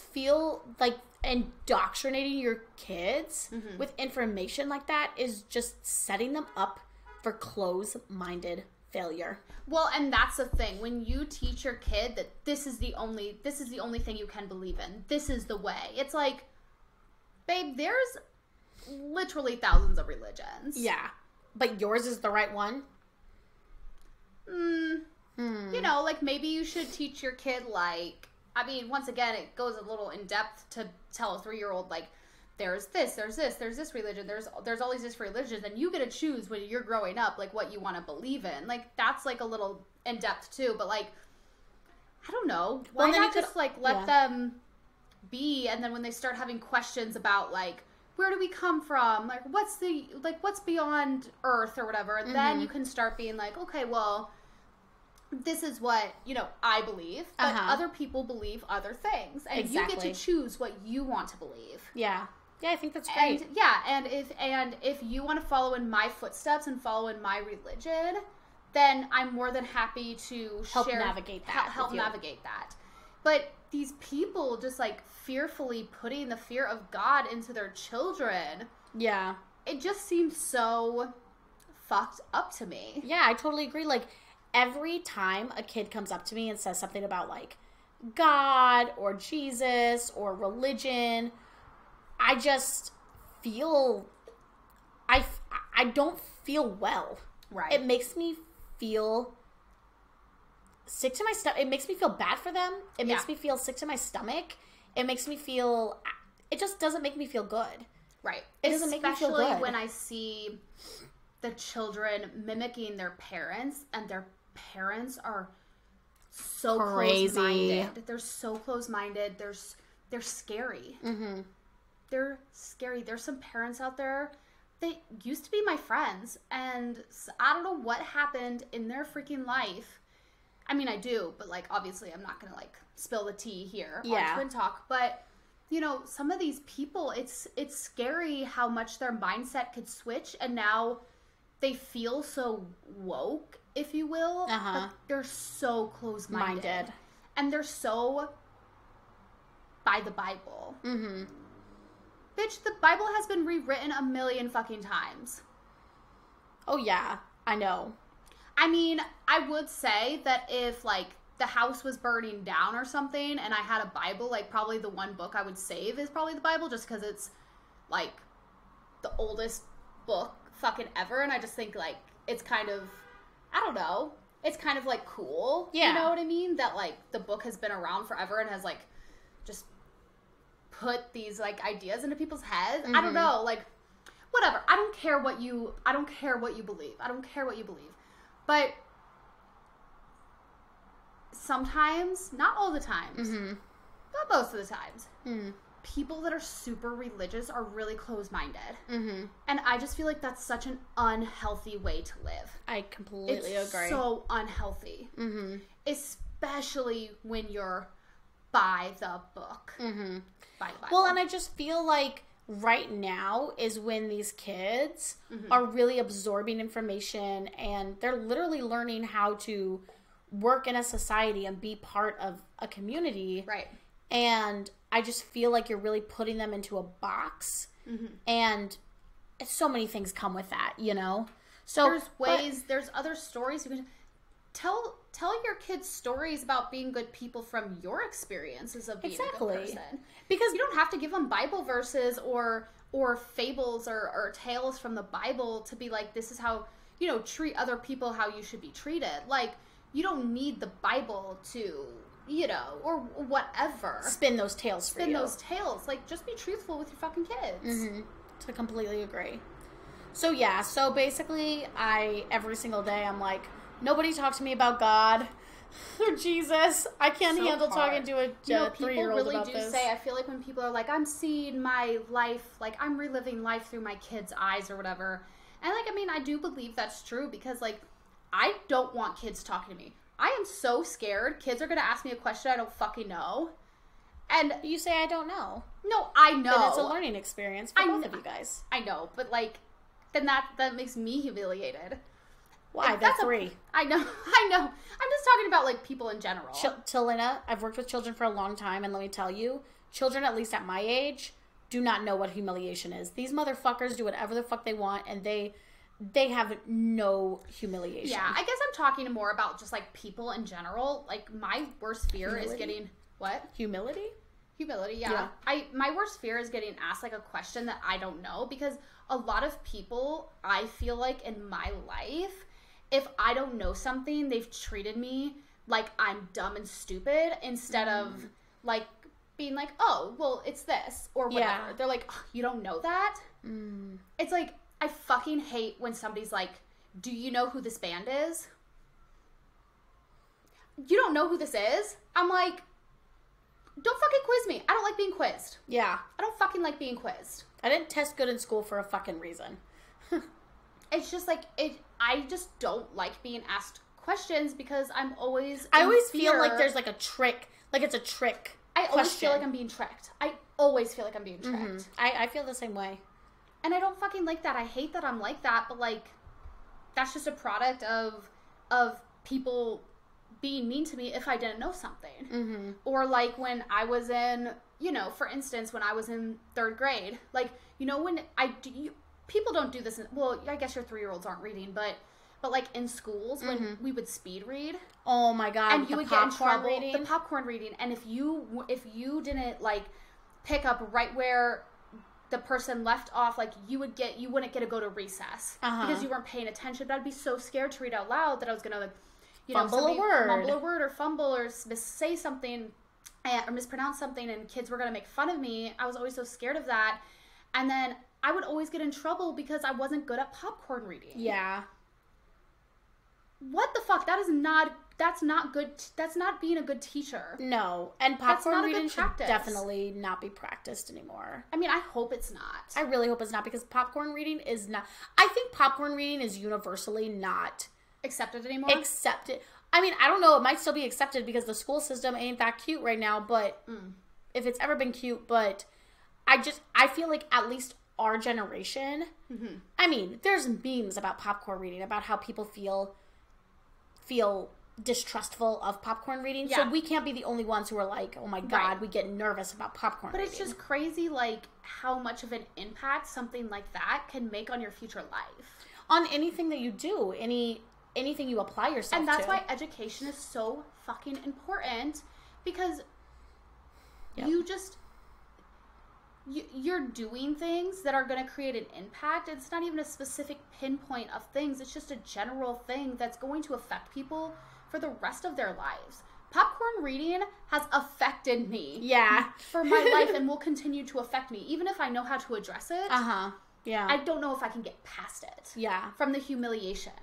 feel like indoctrinating your kids with information like that is just setting them up for closed-minded failure. Well, and that's the thing. When you teach your kid that this is the only thing you can believe in. This is the way. It's like, babe, there's literally thousands of religions. Yeah. But yours is the right one? You know, like maybe you should teach your kid like, I mean, once again, it goes a little in depth to tell a 3-year-old like, there's this religion, there's all these different religions, and you get to choose when you're growing up like what you want to believe in. Like that's like a little in depth too, but like I don't know. Why not just like let them be, and then when they start having questions about like where do we come from, like what's beyond Earth or whatever, and then you can start being like, okay, well, this is what, you know, I believe, but other people believe other things, and you get to choose what you want to believe. Yeah, I think that's great. And if you want to follow in my footsteps and follow in my religion, then I'm more than happy to help navigate that. But these people just like fearfully putting the fear of God into their children. Yeah, it just seems so fucked up to me. Yeah, I totally agree. Like, every time a kid comes up to me and says something about, like, God or Jesus or religion, I just feel, I don't feel well. Right. It makes me feel sick to my stomach. It makes me feel bad for them. It makes me feel sick to my stomach. It makes me feel, it just doesn't make me feel good. Right. It doesn't make me feel good. Especially when I see the children mimicking their parents, and their parents are so close-minded. They're so close-minded. They're scary. Mm-hmm. They're scary. There's some parents out there, they used to be my friends, and I don't know what happened in their freaking life. I mean, I do, but, like, obviously I'm not going to, like, spill the tea here on Twin Talk, but, you know, some of these people, it's scary how much their mindset could switch, and now they feel so woke, if you will, but they're so close-minded. And they're so by the Bible. Mm-hmm. Bitch, the Bible has been rewritten a million fucking times. Oh, yeah. I know. I mean, I would say that if, like, the house was burning down or something and I had a Bible, like, probably the one book I would save is probably the Bible, just because it's, like, the oldest book fucking ever, and I just think, like, it's kind of, I don't know, it's kind of, like, cool. Yeah. You know what I mean? That, like, the book has been around forever and has, like, just put these, like, ideas into people's heads. Mm-hmm. I don't know, like, whatever. I don't care what you believe. I don't care what you believe. But sometimes, not all the times, but most of the times, people that are super religious are really close-minded. Mm-hmm. And I just feel like that's such an unhealthy way to live. I completely agree. It's so unhealthy. Mm-hmm. Especially when you're by the book. Mm-hmm. By the Bible. Well, and I just feel like right now is when these kids are really absorbing information, and they're literally learning how to work in a society and be part of a community. Right. And I just feel like you're really putting them into a box. Mm-hmm. And so many things come with that, you know? So there's other stories you can tell your kids stories about being good people from your experiences of being a good person. Because you don't have to give them Bible verses or fables or tales from the Bible to be like, this is how, you know, treat other people how you should be treated. Like, you don't need the Bible to, you know, or whatever. Spin those tales for you. Like, just be truthful with your fucking kids. Mm-hmm. I completely agree. So, yeah. So, basically, every single day, I'm like, nobody talk to me about God or Jesus. I can't handle talking to a 3-year-old about this. People really do say, I feel like when people are like, I'm seeing my life, like, I'm reliving life through my kids' eyes or whatever. And, like, I mean, I do believe that's true because, like, I don't want kids talking to me. I am so scared. Kids are going to ask me a question I don't fucking know. And you say I don't know. No, I know. Then it's a learning experience for both of you guys. I know, but, like, then that makes me humiliated. Why? They're 3. I know. I'm just talking about, like, people in general. Tealana, I've worked with children for a long time, and let me tell you, children, at least at my age, do not know what humiliation is. These motherfuckers do whatever the fuck they want, and they have no humiliation. Yeah, I guess I'm talking more about just, like, people in general. Like, my worst fear is getting... What? Humility, yeah. My worst fear is getting asked, like, a question that I don't know, because a lot of people, I feel like, in my life, if I don't know something, they've treated me like I'm dumb and stupid instead of, like, being like, oh, well, it's this, or whatever. Yeah. They're like, oh, you don't know that? It's like, I fucking hate when somebody's like, do you know who this band is? You don't know who this is? I'm like, don't fucking quiz me. I don't like being quizzed. Yeah. I don't fucking like being quizzed. I didn't test good in school for a fucking reason. It's just like, I just don't like being asked questions because I always feel like there's like a trick. Like it's a trick. I always feel like I'm being tricked. I always feel like I'm being tricked. Mm-hmm. I feel the same way. And I don't fucking like that. I hate that I'm like that, but, like, that's just a product of people being mean to me if I didn't know something. Mm-hmm. Or, like, when I was in, you know, for instance, when I was in 3rd grade, like, you know, when people don't do this, well, I guess your 3-year-olds aren't reading, but like, in schools, when we would speed read. Oh, my God. And you would get in trouble. The popcorn reading. And if you didn't, like, pick up right where the person left off, like, you wouldn't get to go to recess because you weren't paying attention. But I'd be so scared to read out loud that I was gonna, like, mumble a word or fumble or say something or mispronounce something, and kids were gonna make fun of me. I was always so scared of that, and then I would always get in trouble because I wasn't good at popcorn reading. Yeah. What the fuck? That's not good. That's not being a good teacher. No. And popcorn reading should practice. definitely not be practiced anymore. I mean, I hope it's not. I really hope it's not, because popcorn reading is not... I think popcorn reading is universally not... accepted anymore? accepted. I mean, I don't know. It might still be accepted because the school system ain't that cute right now, but... if it's ever been cute, but... I feel like at least our generation... I mean, there's memes about popcorn reading, about how people feel distrustful of popcorn reading. Yeah. So we can't be the only ones who are like, oh my God, we get nervous about popcorn reading. But it's just crazy, like, how much of an impact something like that can make on your future life. On anything that you do, anything you apply yourself to. And that's why education is so fucking important, because you're doing things that are going to create an impact. It's not even a specific pinpoint of things. It's just a general thing that's going to affect people for the rest of their lives. Popcorn reading has affected me. Yeah. For my life, and will continue to affect me. Even if I know how to address it. Yeah. I don't know if I can get past it. Yeah. From the humiliation.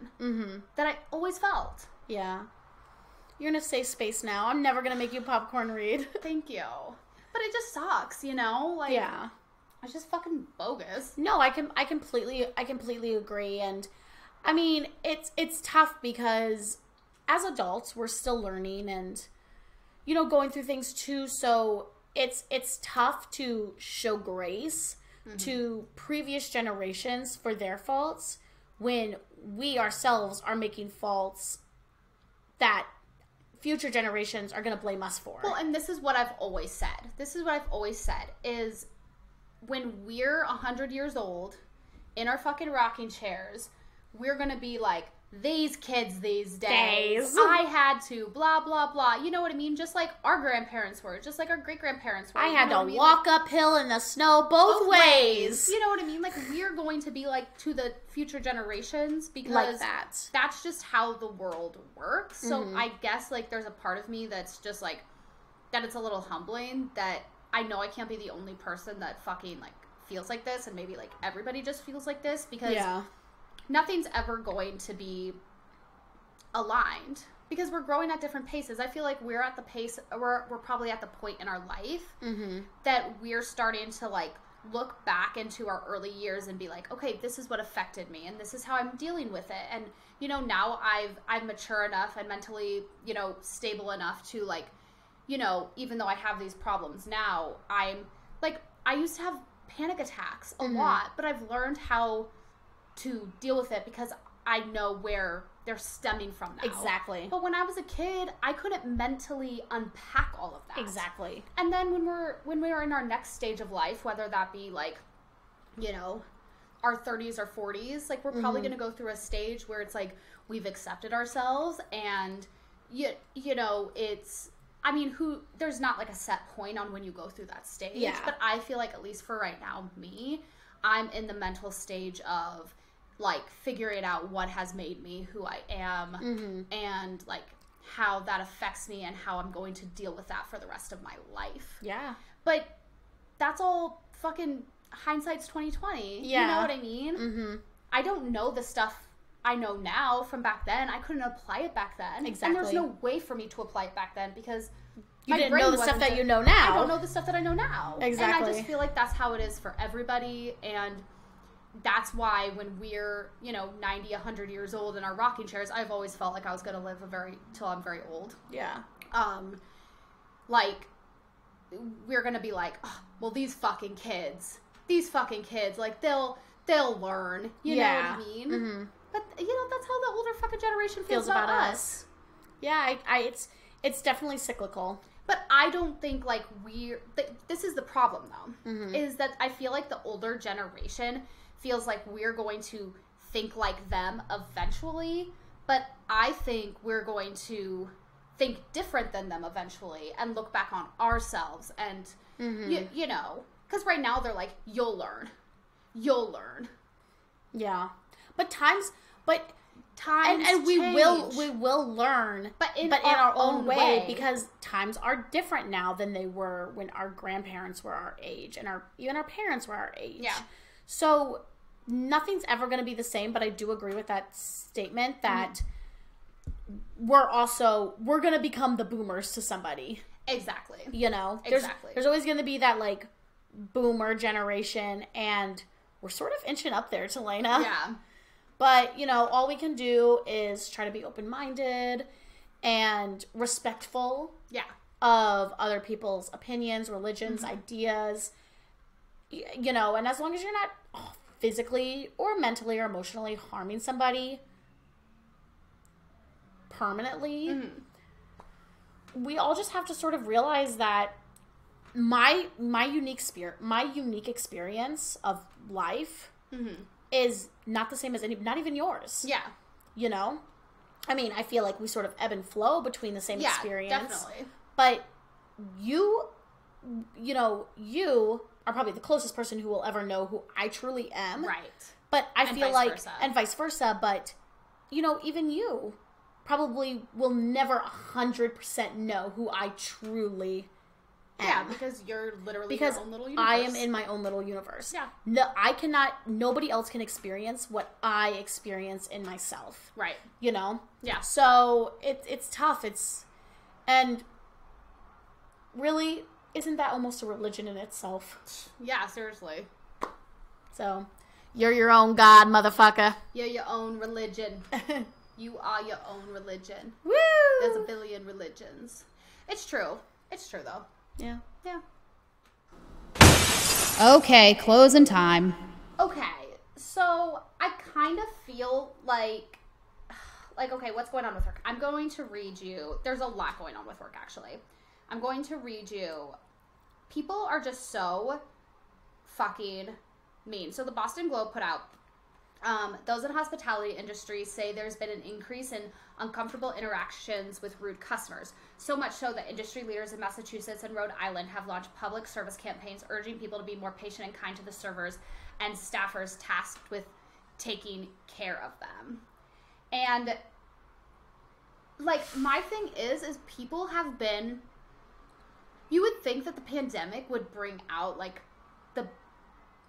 That I always felt. Yeah. You're in a safe space now. I'm never going to make you popcorn read. Thank you. But it just sucks, you know? Like, yeah. It's just fucking bogus. No, I completely agree. And I mean, it's tough because as adults, we're still learning and, you know, going through things too. So it's tough to show grace to previous generations for their faults when we ourselves are making faults that future generations are going to blame us for. Well, and this is what I've always said. Is when we're 100 years old in our fucking rocking chairs, we're going to be like, these kids these days. I had to, blah, blah, blah. You know what I mean? Just like our grandparents were. Just like our great-grandparents were. I had to walk uphill in the snow both ways. You know what I mean? Like, we're going to be like to the future generations because like that's just how the world works. So I guess like there's a part of me that's just like, that it's a little humbling that I know I can't be the only person that fucking like feels like this, and maybe like everybody just feels like this, because nothing's ever going to be aligned because we're growing at different paces. I feel like we're at the pace, we're probably at the point in our life that we're starting to like look back into our early years and be like, okay, this is what affected me and this is how I'm dealing with it. And, you know, now I'm mature enough and mentally, you know, stable enough to like, you know, even though I have these problems now, I'm like, I used to have panic attacks a lot, but I've learned how to deal with it because I know where they're stemming from now. Exactly. But when I was a kid, I couldn't mentally unpack all of that. Exactly. And then when we're in our next stage of life, whether that be like, you know, our 30s or 40s, like we're probably going to go through a stage where it's like we've accepted ourselves, and you know, it's, I mean, there's not like a set point on when you go through that stage. Yeah. But I feel like, at least for right now, I'm in the mental stage of like figuring out what has made me who I am and like how that affects me and how I'm going to deal with that for the rest of my life. Yeah. But that's all fucking hindsight's 2020. Yeah. You know what I mean? I don't know the stuff I know now from back then. I couldn't apply it back then. Exactly. And there's no way for me to apply it back then because you didn't know the stuff that you know now. I don't know the stuff that I know now. Exactly. And I just feel like that's how it is for everybody. And that's why when we're, you know, 90, 100 years old in our rocking chairs, I've always felt like I was going to live till I'm very old. Yeah. Like, we're going to be like, oh, well, these fucking kids, like, they'll learn. You know what I mean? But, you know, that's how the older fucking generation feels about us. Yeah, it's definitely cyclical. But I don't think, like, this is the problem, though, is that I feel like the older generation feels like we're going to think like them eventually, but I think we're going to think different than them eventually and look back on ourselves and, you know, Because right now they're like, you'll learn. Yeah. But times and we change. will learn, but in our own way, because times are different now than they were when our grandparents were our age, and even our parents were our age. Yeah. So nothing's ever going to be the same, but I do agree with that statement that we're going to become the boomers to somebody. Exactly. You know? Exactly. There's always going to be that, like, boomer generation, and we're sort of inching up there, Tealana. Yeah. But, you know, all we can do is try to be open-minded and respectful of other people's opinions, religions, ideas, you know, and as long as you're not physically or mentally or emotionally harming somebody permanently, we all just have to sort of realize that my unique experience of life is not the same as not even yours. Yeah. You know? I mean, I feel like we sort of ebb and flow between the same experience. Definitely. But you are probably the closest person who will ever know who I truly am. Right. But I feel like, versa. and vice versa, but, you know, even you probably will never 100% know who I truly am. Yeah, because you're literally your own little universe. I am in my own little universe. Yeah. Nobody else can experience what I experience in myself. Right. You know? Yeah. So it's tough. And really, isn't that almost a religion in itself? Yeah, seriously. So, you're your own God, motherfucker. You're your own religion. You are your own religion. Woo! There's a billion religions. It's true. It's true, though. Yeah. Yeah. Okay, closing time. Okay, so I kind of feel like, okay, what's going on with work? I'm going to read you. There's a lot going on with work, actually. I'm going to read you. People are just so fucking mean. So the Boston Globe put out, those in hospitality industry say there's been an increase in uncomfortable interactions with rude customers. So much so that industry leaders in Massachusetts and Rhode Island have launched public service campaigns urging people to be more patient and kind to the servers and staffers tasked with taking care of them. And, like, my thing is people have been... You would think that the pandemic would bring out, like, the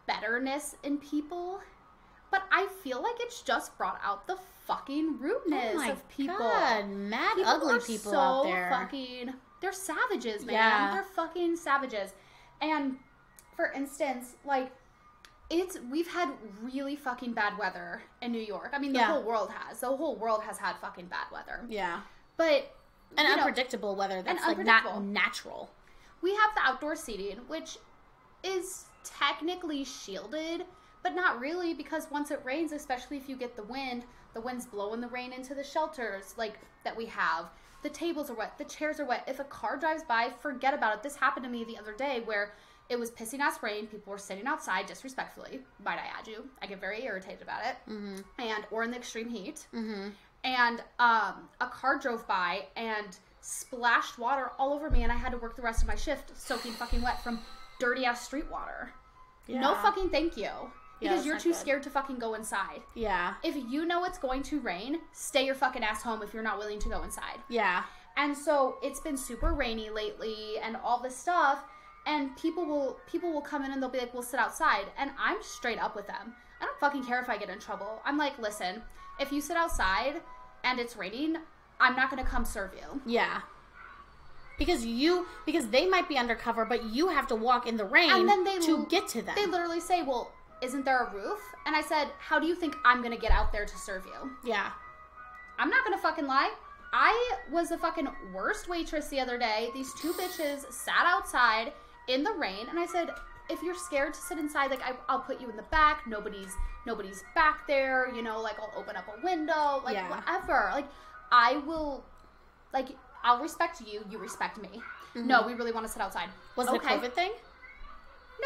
betterness in people... But I feel like it's just brought out the fucking rudeness of people. God, mad ugly people out there. They're savages, man. Yeah. They're fucking savages. And for instance, like, we've had really fucking bad weather in New York. I mean, the whole world has. The whole world has had fucking bad weather. Yeah. But unpredictable weather that's like not natural. We have the outdoor seating, which is technically shielded, but not really, because once it rains, especially if you get the wind's blowing the rain into the shelters, like, that we have. The tables are wet. The chairs are wet. If a car drives by, forget about it. This happened to me the other day where it was pissing ass rain. People were sitting outside disrespectfully, might I add you. I get very irritated about it. Or in the extreme heat. And a car drove by and splashed water all over me, and I had to work the rest of my shift soaking fucking wet from dirty ass street water. Yeah. No fucking thank you. Because you're too scared to fucking go inside. Yeah. If you know it's going to rain, stay your fucking ass home if you're not willing to go inside. Yeah. And so it's been super rainy lately and all this stuff, and people will come in and they'll be like, we'll sit outside. And I'm straight up with them. I don't fucking care if I get in trouble. I'm like, listen, if you sit outside and it's raining, I'm not going to come serve you. Yeah. Because they might be undercover, but you have to walk in the rain and then to get to them. They literally say, well, isn't there a roof? And I said, how do you think I'm going to get out there to serve you? Yeah. I'm not going to fucking lie. I was the fucking worst waitress the other day. These two bitches sat outside in the rain, and I said, if you're scared to sit inside, like, I'll put you in the back. Nobody's back there, you know, like, I'll open up a window, like, whatever. Like, I will, like, I'll respect you, you respect me. No, we really want to sit outside. Was it a COVID thing?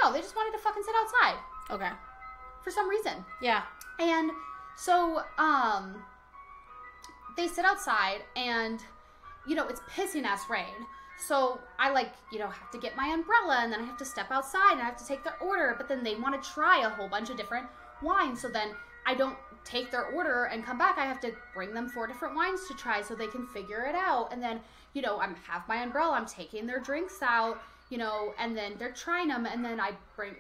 No, they just wanted to fucking sit outside. Okay. For some reason. Yeah. And so, they sit outside and, you know, it's pissing ass rain. So I have to get my umbrella, and then I have to step outside and I have to take their order, but then they want to try a whole bunch of different wines. So then I don't take their order and come back. I have to bring them 4 different wines to try so they can figure it out. And then, I have my umbrella, I'm taking their drinks out, and then they're trying them, and then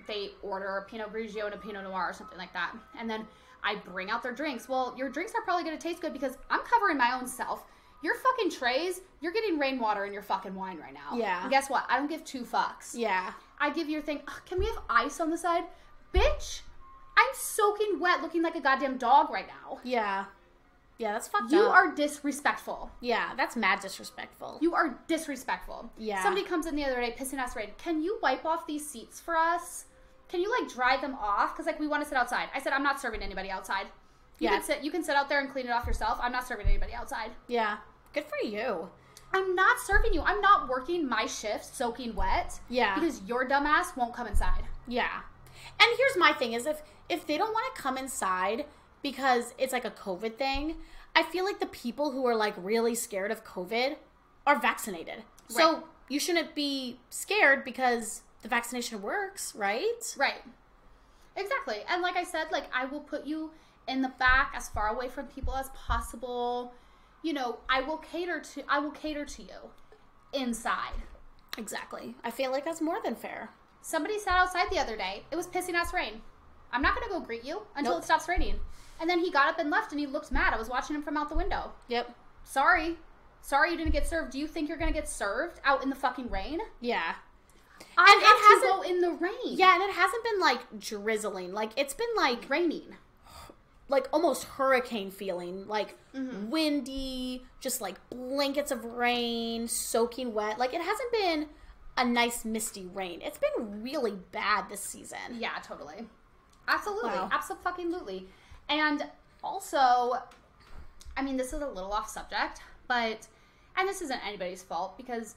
they order a Pinot Grigio and a Pinot Noir or something like that. And then I bring out their drinks. Well, your drinks are probably going to taste good because I'm covering my own self. Your fucking trays, you're getting rainwater in your fucking wine right now. Yeah. And guess what? I don't give 2 fucks. Yeah. I give your thing, can we have ice on the side? Bitch, I'm soaking wet looking like a goddamn dog right now. Yeah. Yeah, that's fucked up. You are disrespectful. Yeah, that's mad disrespectful. You are disrespectful. Yeah. Somebody comes in the other day, pissing us rain. Can you wipe off these seats for us? Can you, dry them off? Because, we want to sit outside. I said, I'm not serving anybody outside. You can sit out there and clean it off yourself. I'm not serving anybody outside. Yeah. Good for you. I'm not serving you. I'm not working my shift soaking wet. Yeah. Because your dumbass won't come inside. Yeah. And here's my thing is if they don't want to come inside because it's like a COVID thing, I feel like the people who are really scared of COVID are vaccinated. Right. So you shouldn't be scared because the vaccination works, right? Right. Exactly. And like I said, I will put you in the back as far away from people as possible. I will cater to you inside. Exactly. I feel like that's more than fair. Somebody sat outside the other day. It was pissing ass rain. I'm not going to go greet you until it stops raining. And then he got up and left and he looked mad. I was watching him from out the window. Yep. Sorry you didn't get served. Do you think you're going to get served out in the fucking rain? Yeah. And it hasn't go in the rain. Yeah, and it hasn't been drizzling. It's been raining. Almost hurricane feeling, windy, just blankets of rain, soaking wet. It hasn't been a nice misty rain. It's been really bad this season. Yeah, totally. Absolutely. Wow. Absolutely. And also, this is a little off subject, and this isn't anybody's fault because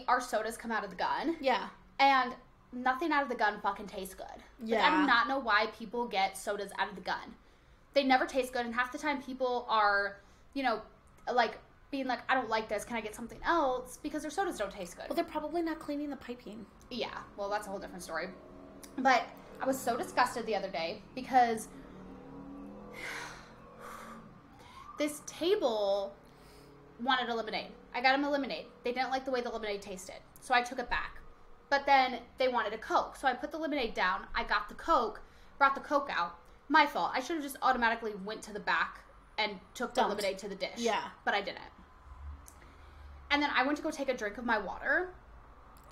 our sodas come out of the gun. Yeah. And nothing out of the gun fucking tastes good. Yeah. I do not know why people get sodas out of the gun. They never taste good, and half the time people are, being I don't like this, can I get something else? Because their sodas don't taste good. Well, they're probably not cleaning the piping. Yeah, well, that's a whole different story. But I was so disgusted the other day because this table wanted a lemonade. I got them a lemonade. They didn't like the way the lemonade tasted, so I took it back. But then they wanted a Coke. So I put the lemonade down. I got the Coke, brought the Coke out. My fault. I should have just automatically went to the back and took the lemonade to the dish. Yeah. But I didn't. And then I went to go take a drink of my water,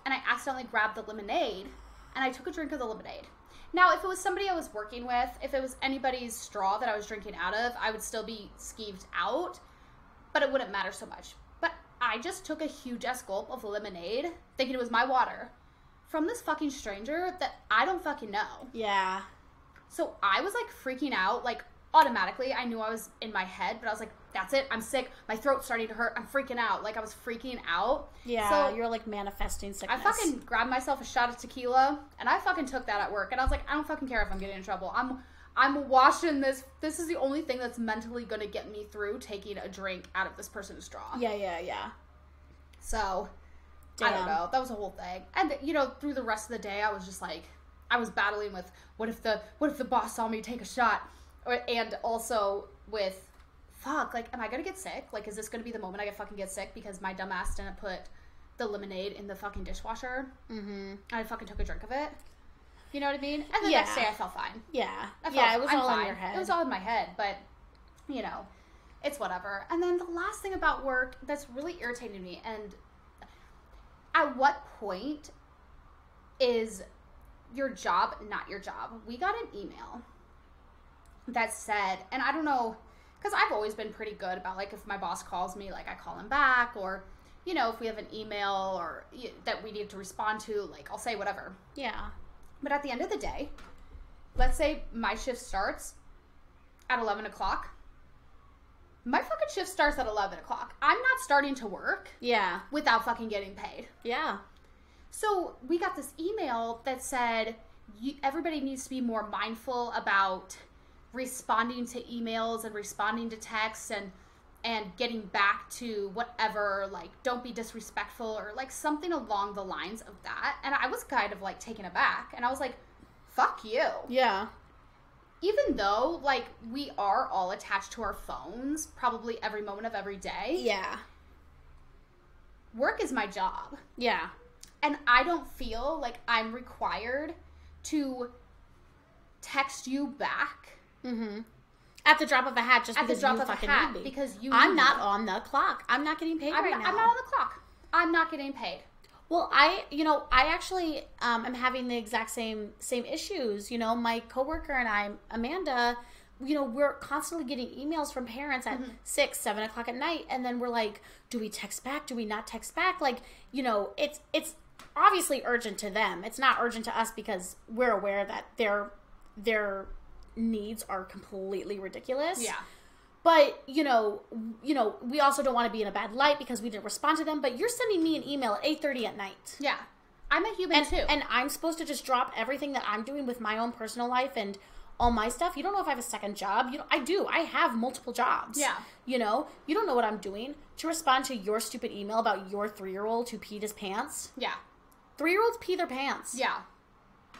and I accidentally grabbed the lemonade, and I took a drink of the lemonade. Now, if it was somebody I was working with, if it was anybody's straw that I was drinking out of, I would still be skeeved out, but it wouldn't matter so much. But I just took a huge-ass gulp of lemonade, thinking it was my water, from this fucking stranger that I don't fucking know. Yeah. So I was freaking out, automatically. I knew I was in my head, but I was like, that's it, I'm sick, my throat's starting to hurt, I'm freaking out. I was freaking out. Yeah, so you're manifesting sickness. I fucking grabbed myself a shot of tequila, and I fucking took that at work, and I was like, I don't fucking care if I'm getting in trouble. I'm washing this. This is the only thing that's mentally gonna get me through taking a drink out of this person's straw. Yeah. So, damn. I don't know. That was a whole thing. And, through the rest of the day, I was just I was battling with, what if the boss saw me take a shot? And also with, am I going to get sick? Is this going to be the moment I fucking get sick because my dumb ass didn't put the lemonade in the fucking dishwasher? Mm-hmm. And I fucking took a drink of it. You know what I mean? And the next day I felt fine. Yeah. It was all fine. in your head. It was all in my head, but, it's whatever. And then the last thing about work that's really irritating me, and at what point is your job not your job? We got an email that said, and I don't know, because I've always been pretty good about, if my boss calls me, I call him back, or, if we have an email or that we need to respond to, I'll say whatever. Yeah. But at the end of the day, let's say my shift starts at 11 o'clock. My fucking shift starts at 11 o'clock. I'm not starting to work. Yeah. Without fucking getting paid. Yeah. So we got this email that said everybody needs to be more mindful about responding to emails and responding to texts and getting back to whatever, like, don't be disrespectful or, like, something along the lines of that. And I was kind of, like, taken aback. And I was like, fuck you. Yeah. Even though, like, we are all attached to our phones probably every moment of every day. Yeah. Work is my job. Yeah. And I don't feel like I'm required to text you back. Mm-hmm. At the drop of a hat, just At the because drop you of a fucking hat, need me. because you I'm need not me. on the clock. I'm not getting paid right now. I'm not on the clock. I'm not getting paid. Well, I actually am having the exact same issues. You know, my coworker and I, Amanda, you know, we're constantly getting emails from parents at 6, 7 o'clock at night, and then we're like, do we text back? Do we not text back? Like, you know, it's obviously urgent to them. It's not urgent to us because we're aware that their needs are completely ridiculous. Yeah. But, you know, we also don't want to be in a bad light because we didn't respond to them. But you're sending me an email at 8:30 at night. Yeah. I'm a human too. And I'm supposed to just drop everything that I'm doing with my own personal life and all my stuff. You don't know if I have a second job. I do. I have multiple jobs. Yeah. You know, you don't know what I'm doing. To respond to your stupid email about your 3-year-old who peed his pants. Yeah. 3-year-olds pee their pants. Yeah.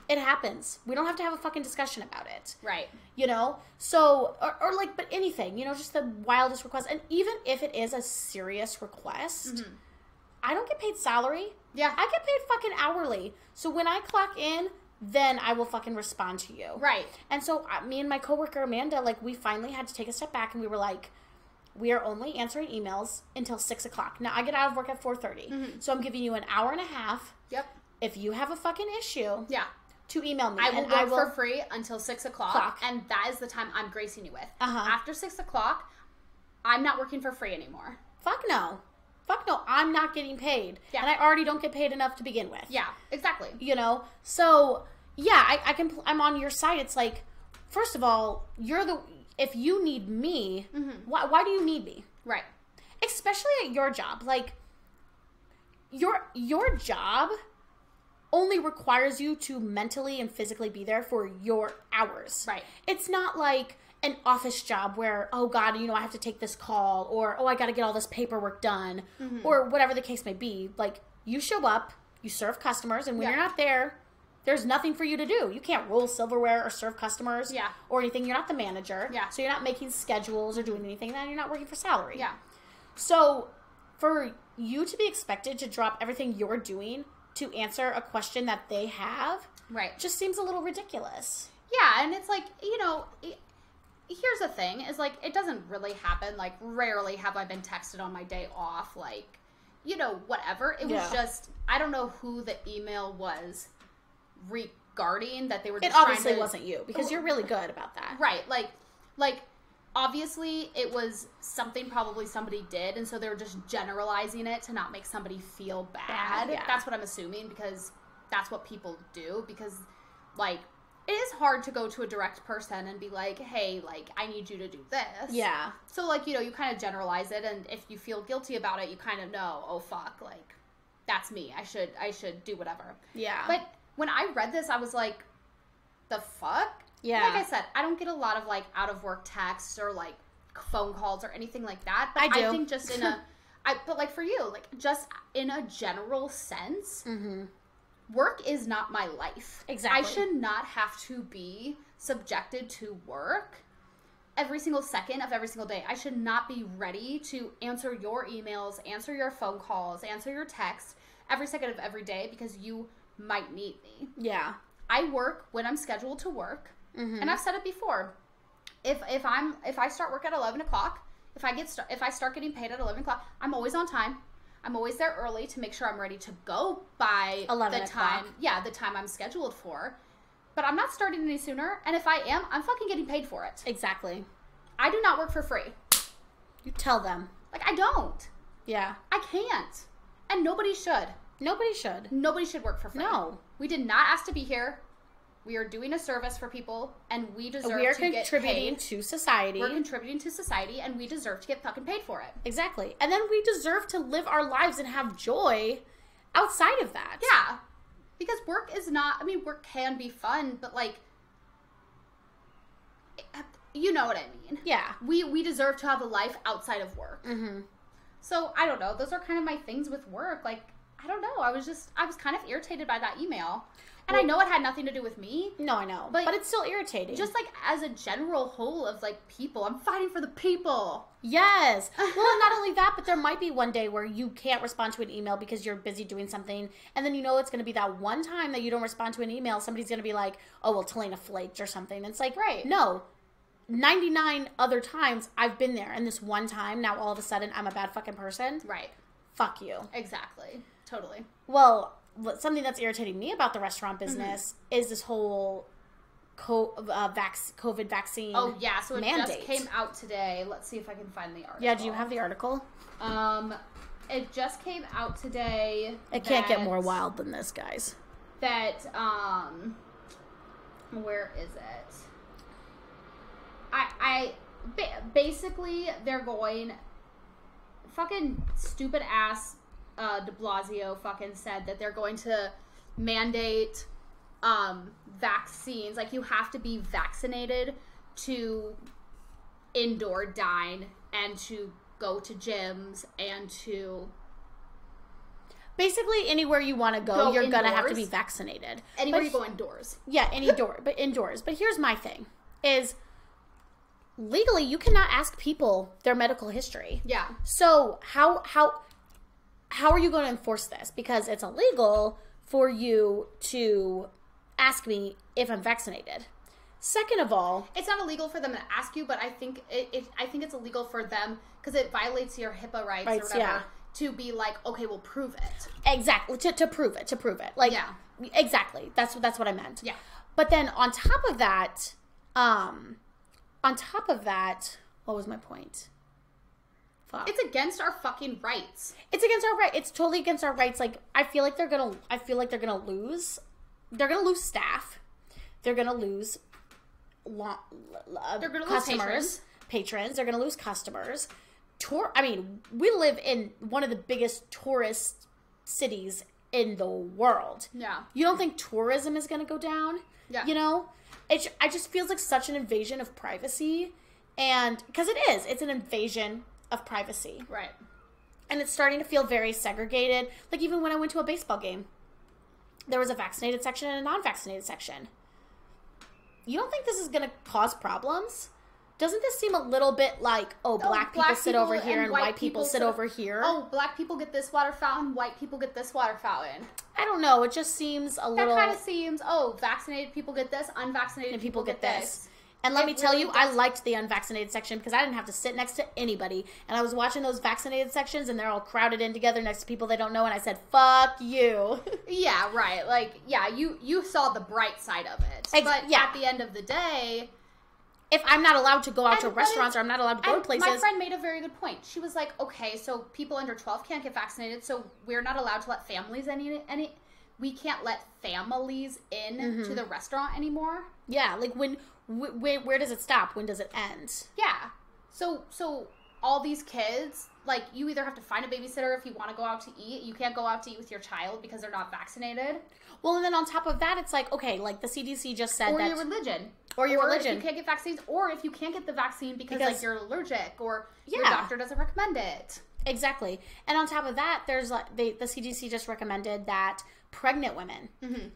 It happens. We don't have to have a fucking discussion about it. Right. You know? So, or like, but anything, you know, just the wildest request. And even if it is a serious request, I don't get paid salary. Yeah. I get paid fucking hourly. So when I clock in, then I will fucking respond to you. Right. And so me and my coworker, Amanda, like, we finally had to take a step back and we were like, we are only answering emails until 6 o'clock. Now, I get out of work at 4:30. So I'm giving you an hour and a half. Yep. If you have a fucking issue. Yeah. To email me. I will and work I will for free until 6 o'clock, and that is the time I'm gracing you with. After 6 o'clock, I'm not working for free anymore. Fuck no. Fuck no. I'm not getting paid. Yeah. And I already don't get paid enough to begin with. Yeah, exactly. You know? So, yeah, I'm on your side. It's like, first of all, if you need me, why do you need me? Right. Especially at your job. Like, your job only requires you to mentally and physically be there for your hours. Right. It's not like an office job where, oh God, you know, I have to take this call, or, oh, I got to get all this paperwork done, or whatever the case may be. Like, you show up, you serve customers, and when you're not there, there's nothing for you to do. You can't roll silverware or serve customers or anything. You're not the manager. Yeah. So you're not making schedules or doing anything. Then you're not working for salary. Yeah. So for you to be expected to drop everything you're doing to answer a question that they have, right, just seems a little ridiculous. Yeah, and it's like, you know, here's the thing, is like, it doesn't really happen. Like, rarely have I been texted on my day off, like, you know, whatever. It was just, I don't know who the email was regarding that they were just It obviously trying to, wasn't you, because you're really good about that. Right, like, obviously it was something probably somebody did, and so they were just generalizing it to not make somebody feel bad. Yeah. That's what I'm assuming, because that's what people do, because, like, it is hard to go to a direct person and be like, hey, like, I need you to do this. Yeah. So, like, you know, you kind of generalize it, and if you feel guilty about it, you kind of know, oh, fuck, like, that's me. I should do whatever. Yeah. But when I read this, I was like, the fuck? Yeah. Like I said, I don't get a lot of, like, out-of-work texts or, like, phone calls or anything like that. But I do. I think just in a... but, like, for you, like, just in a general sense, work is not my life. Exactly. I should not have to be subjected to work every single second of every single day. I should not be ready to answer your emails, answer your phone calls, answer your texts every second of every day because you might need me. Yeah. I work when I'm scheduled to work. And I've said it before. If I start work at 11 o'clock, if I start getting paid at 11 o'clock, I'm always on time. I'm always there early to make sure I'm ready to go by 11 the o'clock. time. Yeah, the time I'm scheduled for. But I'm not starting any sooner. And if I am, I'm fucking getting paid for it. Exactly. I do not work for free. You tell them. Like, I don't. Yeah. I can't. And nobody should. Nobody should. Nobody should work for free. No. We did not ask to be here. We are doing a service for people, and we deserve to get paid. We are contributing to society. We're contributing to society, and we deserve to get fucking paid for it. Exactly. And then we deserve to live our lives and have joy outside of that. Yeah. Because work is not, I mean, work can be fun, but, like, you know what I mean. Yeah. We deserve to have a life outside of work. Mm-hmm. So, I don't know. Those are kind of my things with work. Like, I don't know. I was kind of irritated by that email. And I know it had nothing to do with me. No, I know. But it's still irritating. Just, like, as a general whole of, like, people. I'm fighting for the people. Yes. Well, not only that, but there might be one day where you can't respond to an email because you're busy doing something. And then you know it's going to be that one time that you don't respond to an email. Somebody's going to be like, oh, well, Tealana flaked or something. And it's like, right. No. 99 other times I've been there. And this one time, now all of a sudden, I'm a bad fucking person. Right. Fuck you. Exactly. Totally. Well, something that's irritating me about the restaurant business is this whole COVID vaccine. Oh yeah, so it mandate. just came out today. Let's see if I can find the article. Yeah, do you have the article? It just came out today. It can't get more wild than this, guys. That where is it? Basically they're going fucking stupid ass. De Blasio fucking said that they're going to mandate vaccines. Like, you have to be vaccinated to indoor dine and to go to gyms and to... Basically, anywhere you want to go you're going to have to be vaccinated. Anywhere you go indoors. Yeah, but indoors. But here's my thing, is legally you cannot ask people their medical history. Yeah. So how are you going to enforce this? Because it's illegal for you to ask me if I'm vaccinated. Second of all, it's not illegal for them to ask you, but I think it's illegal for them because it violates your HIPAA rights or whatever. Yeah. To be like, okay, we'll prove it. Exactly. To prove it. Like, yeah. Exactly. That's what I meant. Yeah. But then on top of that, what was my point? Fuck. It's against our fucking rights. It's against our right. It's totally against our rights. Like, I feel like they're gonna lose. They're gonna lose staff. They're gonna lose customers, patrons. They're gonna lose customers. We live in one of the biggest tourist cities in the world. Yeah. You don't think tourism is gonna go down? Yeah. You know, it just feels like such an invasion of privacy, and because it is, it's an invasion of privacy. Right. And it's starting to feel very segregated. Like, even when I went to a baseball game, there was a vaccinated section and a non-vaccinated section. You don't think this is going to cause problems? Doesn't this seem a little bit like, black people sit over here and white people sit over here? Oh, black people get this water fountain, white people get this water fountain. I don't know. It just seems a little... That kind of seems, vaccinated people get this, unvaccinated people get this. And let me tell you, I liked the unvaccinated section because I didn't have to sit next to anybody. And I was watching those vaccinated sections, and they're all crowded in together next to people they don't know, and I said, fuck you. Yeah, right. Like, yeah, you saw the bright side of it. But at the end of the day... If I'm not allowed to go out to restaurants or I'm not allowed to go to places... My friend made a very good point. She was like, okay, so people under 12 can't get vaccinated, so we're not allowed to let families we can't let families in to the restaurant anymore. Yeah, like where does it stop? When does it end? Yeah. So all these kids, like, you either have to find a babysitter if you want to go out to eat. You can't go out to eat with your child because they're not vaccinated. Well, and then on top of that, it's like, okay, like the CDC just said that... Or your religion. Or your religion. If you can't get vaccines, or if you can't get the vaccine because like, you're allergic, or your doctor doesn't recommend it. Exactly. And on top of that, there's like the CDC just recommended that pregnant women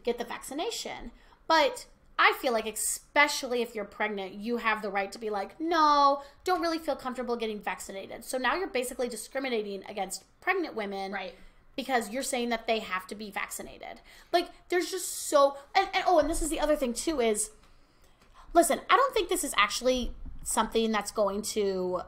get the vaccination. But I feel like, especially if you're pregnant, you have the right to be like, no, don't really feel comfortable getting vaccinated. So now you're basically discriminating against pregnant women. Right. Because you're saying that they have to be vaccinated. Like, there's just so... And this is the other thing, too, is... Listen, I don't think this is actually something that's going to...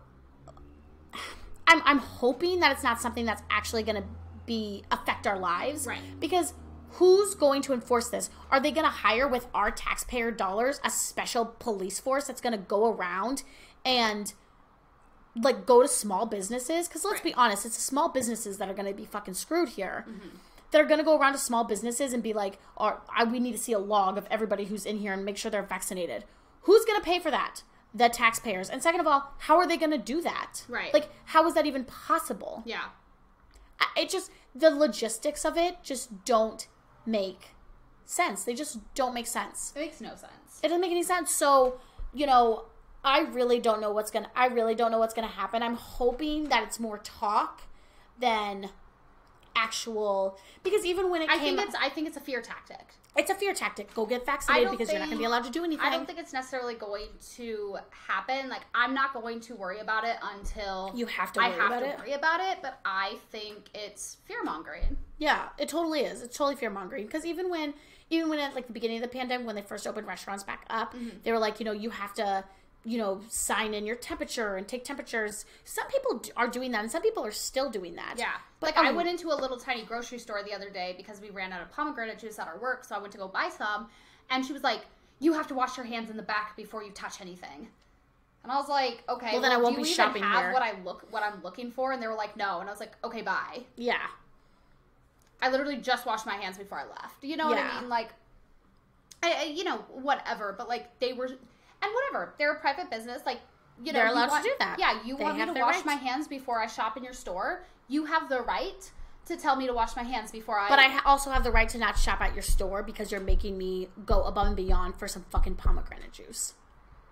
I'm hoping that it's not something that's actually going to affect our lives. Right. Because who's going to enforce this? Are they going to hire, with our taxpayer dollars, a special police force that's going to go around and... like, go to small businesses? Because let's be honest, it's the small businesses that are going to be fucking screwed here. That are going to go around to small businesses and be like, we need to see a log of everybody who's in here and make sure they're vaccinated. Who's going to pay for that? The taxpayers. And second of all, how are they going to do that? Right. Like, how is that even possible? Yeah. The logistics of it just don't make sense. They just don't make sense. It makes no sense. It doesn't make any sense. So, you know... I really don't know what's gonna happen. I'm hoping that it's more talk than actual, because even when I think it's a fear tactic. It's a fear tactic. Go get vaccinated because you're not going to be allowed to do anything. I don't think it's necessarily going to happen. Like, I'm not going to worry about it until you have to worry about it. But I think it's fear mongering. Yeah, it totally is. It's totally fear mongering, because even when at like the beginning of the pandemic, when they first opened restaurants back up, they were like, you have to, sign in your temperature and take temperatures. Some people are doing that, and some people are still doing that. Yeah. But I went into a little tiny grocery store the other day because we ran out of pomegranate juice at our work, so I went to go buy some, and she was like, you have to wash your hands in the back before you touch anything. And I was like, okay, well then I won't be shopping have here. What I'm looking for? And they were like, no. And I was like, okay, bye. Yeah. I literally just washed my hands before I left. You know what I mean? Like, I whatever. But, like, they were... And whatever. They're a private business. Like, they're allowed to do that. Yeah, you want me to wash my hands before I shop in your store? You have the right to tell me to wash my hands before I... But I also have the right to not shop at your store because you're making me go above and beyond for some fucking pomegranate juice.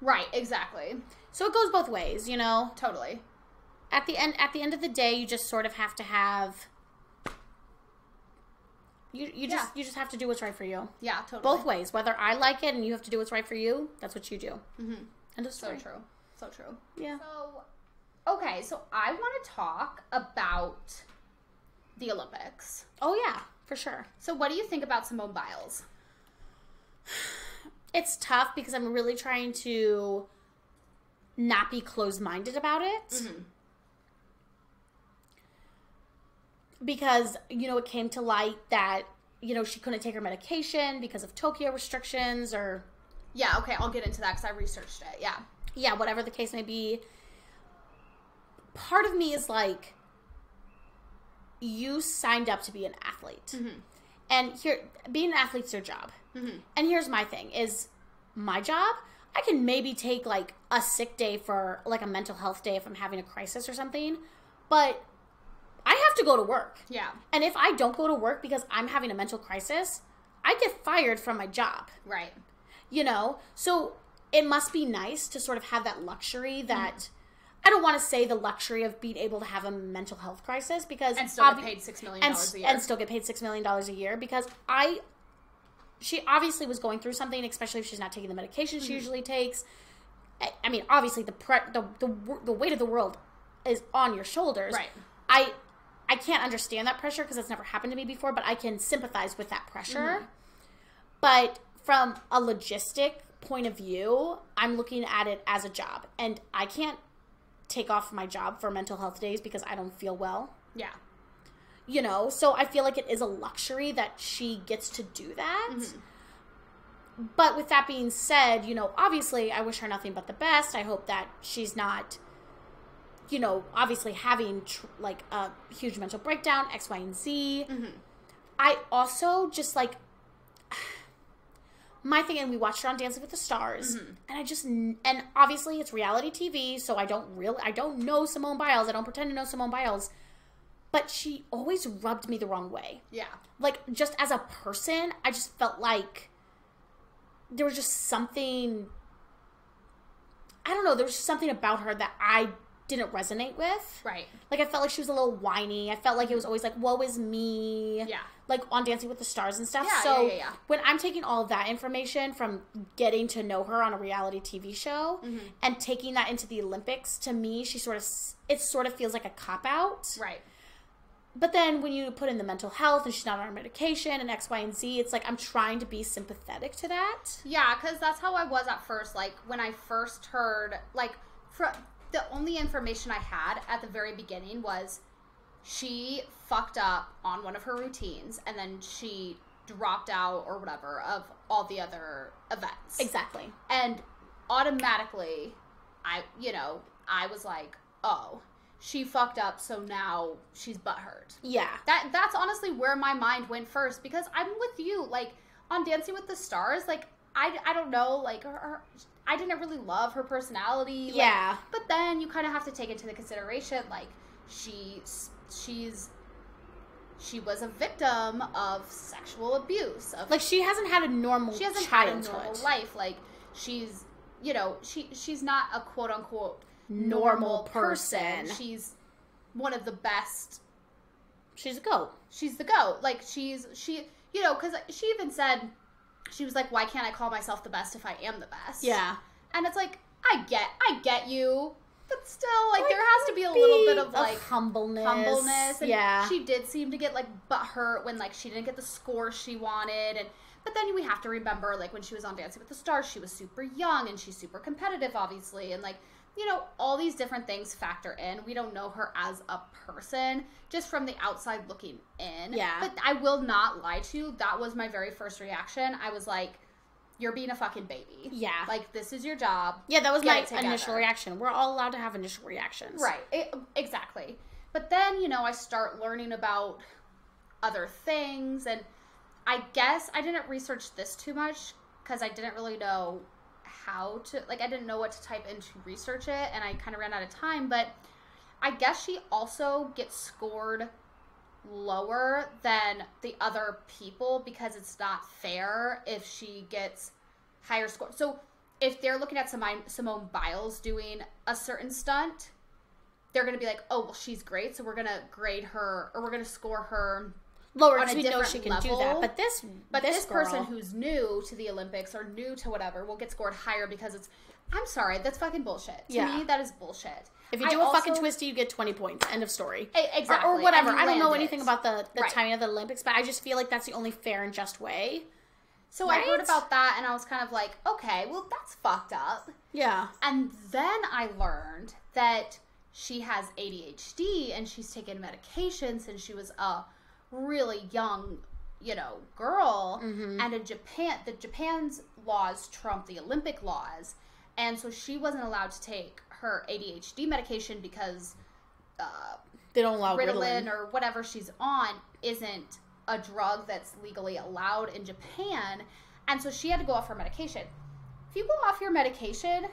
Right, exactly. So it goes both ways, Totally. At the end of the day, you just sort of have to have... You just have to do what's right for you. Yeah, totally. Both ways. Whether I like it and you have to do what's right for you, that's what you do. Mm-hmm. And it's so true. So true. Yeah. So I want to talk about the Olympics. Oh, yeah, for sure. So what do you think about Simone Biles? It's tough because I'm really trying to not be closed-minded about it. Mm-hmm. Because, it came to light that, she couldn't take her medication because of Tokyo restrictions or... Yeah, okay, I'll get into that because I researched it, yeah. Yeah, whatever the case may be. Part of me is like, you signed up to be an athlete. Mm-hmm. And being an athlete's your job. Mm-hmm. And here's my thing, is my job, I can maybe take, like, a sick day for, like, a mental health day if I'm having a crisis or something. But... I have to go to work. Yeah. And if I don't go to work because I'm having a mental crisis, I get fired from my job. Right. So it must be nice to sort of have that luxury that, I don't want to say the luxury of being able to have a mental health crisis because... And still get paid $6 million a year. And still get paid $6 million a year because she obviously was going through something, especially if she's not taking the medication she usually takes. I mean, obviously the weight of the world is on your shoulders. Right. I can't understand that pressure because it's never happened to me before, but I can sympathize with that pressure. Mm-hmm. But from a logistic point of view, I'm looking at it as a job. And I can't take off my job for mental health days because I don't feel well. Yeah. So I feel like it is a luxury that she gets to do that. Mm-hmm. But with that being said, obviously I wish her nothing but the best. I hope that she's not... obviously having, like, a huge mental breakdown, X, Y, and Z. Mm-hmm. I also just, like, my thing, and we watched her on Dancing with the Stars, and obviously it's reality TV, so I don't know Simone Biles, I don't pretend to know Simone Biles, but she always rubbed me the wrong way. Yeah. Like, just as a person, I just felt like there was just something, I don't know, there was just something about her that I didn't resonate with. Right. Like, I felt like she was a little whiny. I felt like it was always like, woe is me. Yeah. Like, on Dancing with the Stars and stuff. Yeah, so, yeah. when I'm taking all of that information from getting to know her on a reality TV show and taking that into the Olympics, to me, it sort of feels like a cop-out. Right. But then when you put in the mental health and she's not on her medication and X, Y, and Z, it's like I'm trying to be sympathetic to that. Yeah, because that's how I was at first. Like, when I first heard, like, the only information I had at the very beginning was she fucked up on one of her routines and then she dropped out or whatever of all the other events. Exactly. And automatically, I was like, oh, she fucked up, so now she's butthurt. Yeah. That's honestly where my mind went first because I'm with you. Like, on Dancing with the Stars, like, I don't know, like, I didn't really love her personality. Like, yeah. But then you kind of have to take into the consideration, like, she was a victim of sexual abuse. Like, she hasn't had a normal childhood. She hasn't had a normal life. Like, she's you know, she's not a quote unquote Normal person. She's one of the best. She's a goat. She's the goat. Like, she, you know, because she even said, she was like, why can't I call myself the best if I am the best? Yeah. And it's like, I get you, but still, like there has to be a little bit of like humbleness. And she did seem to get like butthurt when like she didn't get the score she wanted, but then we have to remember, like, when she was on Dancing with the Stars, she was super young and she's super competitive, obviously, and like, you know, all these different things factor in. We don't know her as a person, just from the outside looking in. Yeah. But I will not lie to you, that was my very first reaction. I was like, you're being a fucking baby. Yeah. Like, this is your job. Yeah, that was my initial reaction. We're all allowed to have initial reactions. Right. Exactly. But then, you know, I start learning about other things, and I guess I didn't research this too much because I didn't really know how to, like, I didn't know what to type in to research it, and I kind of ran out of time, but I guess she also gets scored lower than the other people because it's not fair if she gets higher score. So if they're looking at Simone Biles doing a certain stunt, they're going to be like, oh, well, she's great, so we're going to grade her, or we're going to score her lower on because we know she can level. do that. But this girl, person who's new to the Olympics or new to whatever will get scored higher because it's, I'm sorry, that's fucking bullshit. To me, that is bullshit. If you do a fucking twisty, you get 20 points. End of story. Exactly. Or whatever. I don't know anything about the right. timing of the Olympics, but I just feel like that's the only fair and just way. So I heard about that, and I was kind of like, okay, well, that's fucked up. Yeah. And then I learned that she has ADHD, and she's taken medication since she was a really young, you know, girl. Mm-hmm. And in Japan, Japan's laws trump the Olympic laws, and so she wasn't allowed to take her ADHD medication because they don't allow Ritalin or whatever she's on isn't a drug that's legally allowed in Japan, and so she had to go off her medication. If you go off your medication,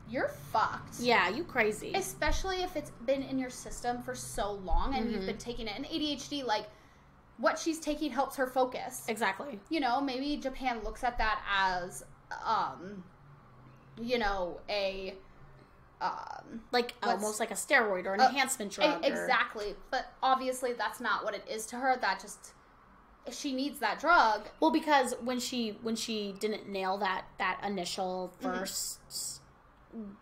you're fucked. Yeah, you crazy. Especially if it's been in your system for so long and you've been taking it. And ADHD, like, what she's taking helps her focus. Exactly. You know, maybe Japan looks at that as, you know, a... like almost like a steroid or an enhancement drug. Exactly. But obviously that's not what it is to her. That just... she needs that drug. Well, because when she didn't nail that initial first...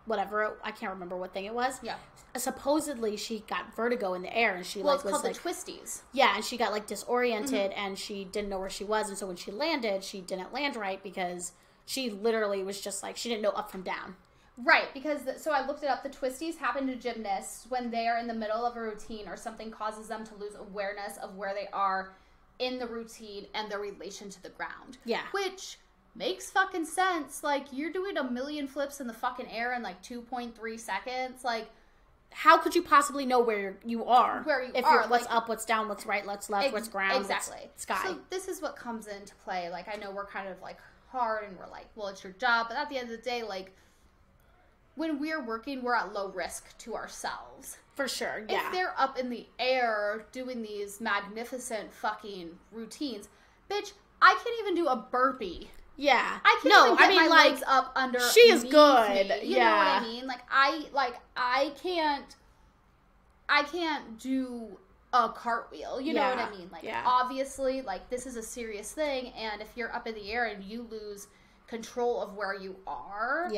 whatever, I can't remember what thing it was. Yeah. Supposedly she got vertigo in the air and she well, like it's was called like the twisties. Yeah, and she got like disoriented and she didn't know where she was, and so when she landed, she didn't land right because she literally was just like she didn't know up from down. Right, because so I looked it up. The twisties happen to gymnasts when they are in the middle of a routine or something causes them to lose awareness of where they are in the routine and their relation to the ground. Yeah. Which makes fucking sense. Like, you're doing a million flips in the fucking air in like 2.3 seconds. Like, how could you possibly know where you are? Where you if are. You're, what's up, what's down, what's right, what's left, what's ground, exactly. what's sky. So this is what comes into play. Like, I know we're kind of like hard and we're like, well, it's your job. But at the end of the day, like, when we're working, we're at low risk to ourselves. For sure, yeah. If they're up in the air doing these magnificent fucking routines, bitch, I can't even do a burpee. Yeah. I can't even get my legs up under she is good. Me. You know what I mean? Like, I can't do a cartwheel. You know what I mean? Like, obviously, like, this is a serious thing, and if you're up in the air and you lose control of where you are,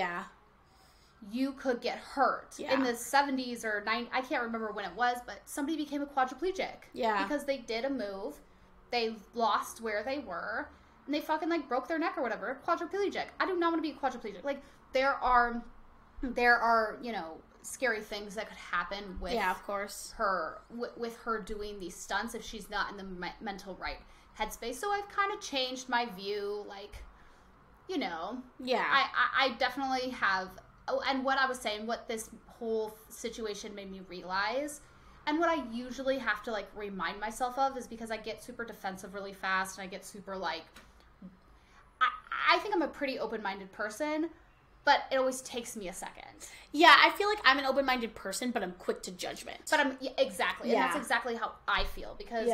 you could get hurt. In the 70s or 90s, I can't remember when it was, but somebody became a quadriplegic. Yeah. Because they did a move, they lost where they were, and they fucking, like, broke their neck or whatever. Quadriplegic. I do not want to be a quadriplegic. Like, there are, you know, scary things that could happen with of course. her, with her doing these stunts if she's not in the mental right headspace. So I've kind of changed my view, like, you know. Yeah. I definitely have, and what I was saying, what this whole situation made me realize, and what I usually have to, like, remind myself of is because I get super defensive really fast, and I get super, like, I think I'm a pretty open-minded person, but it always takes me a second. Yeah, I feel like I'm an open-minded person, but I'm quick to judgment. But exactly. And that's exactly how I feel. Because,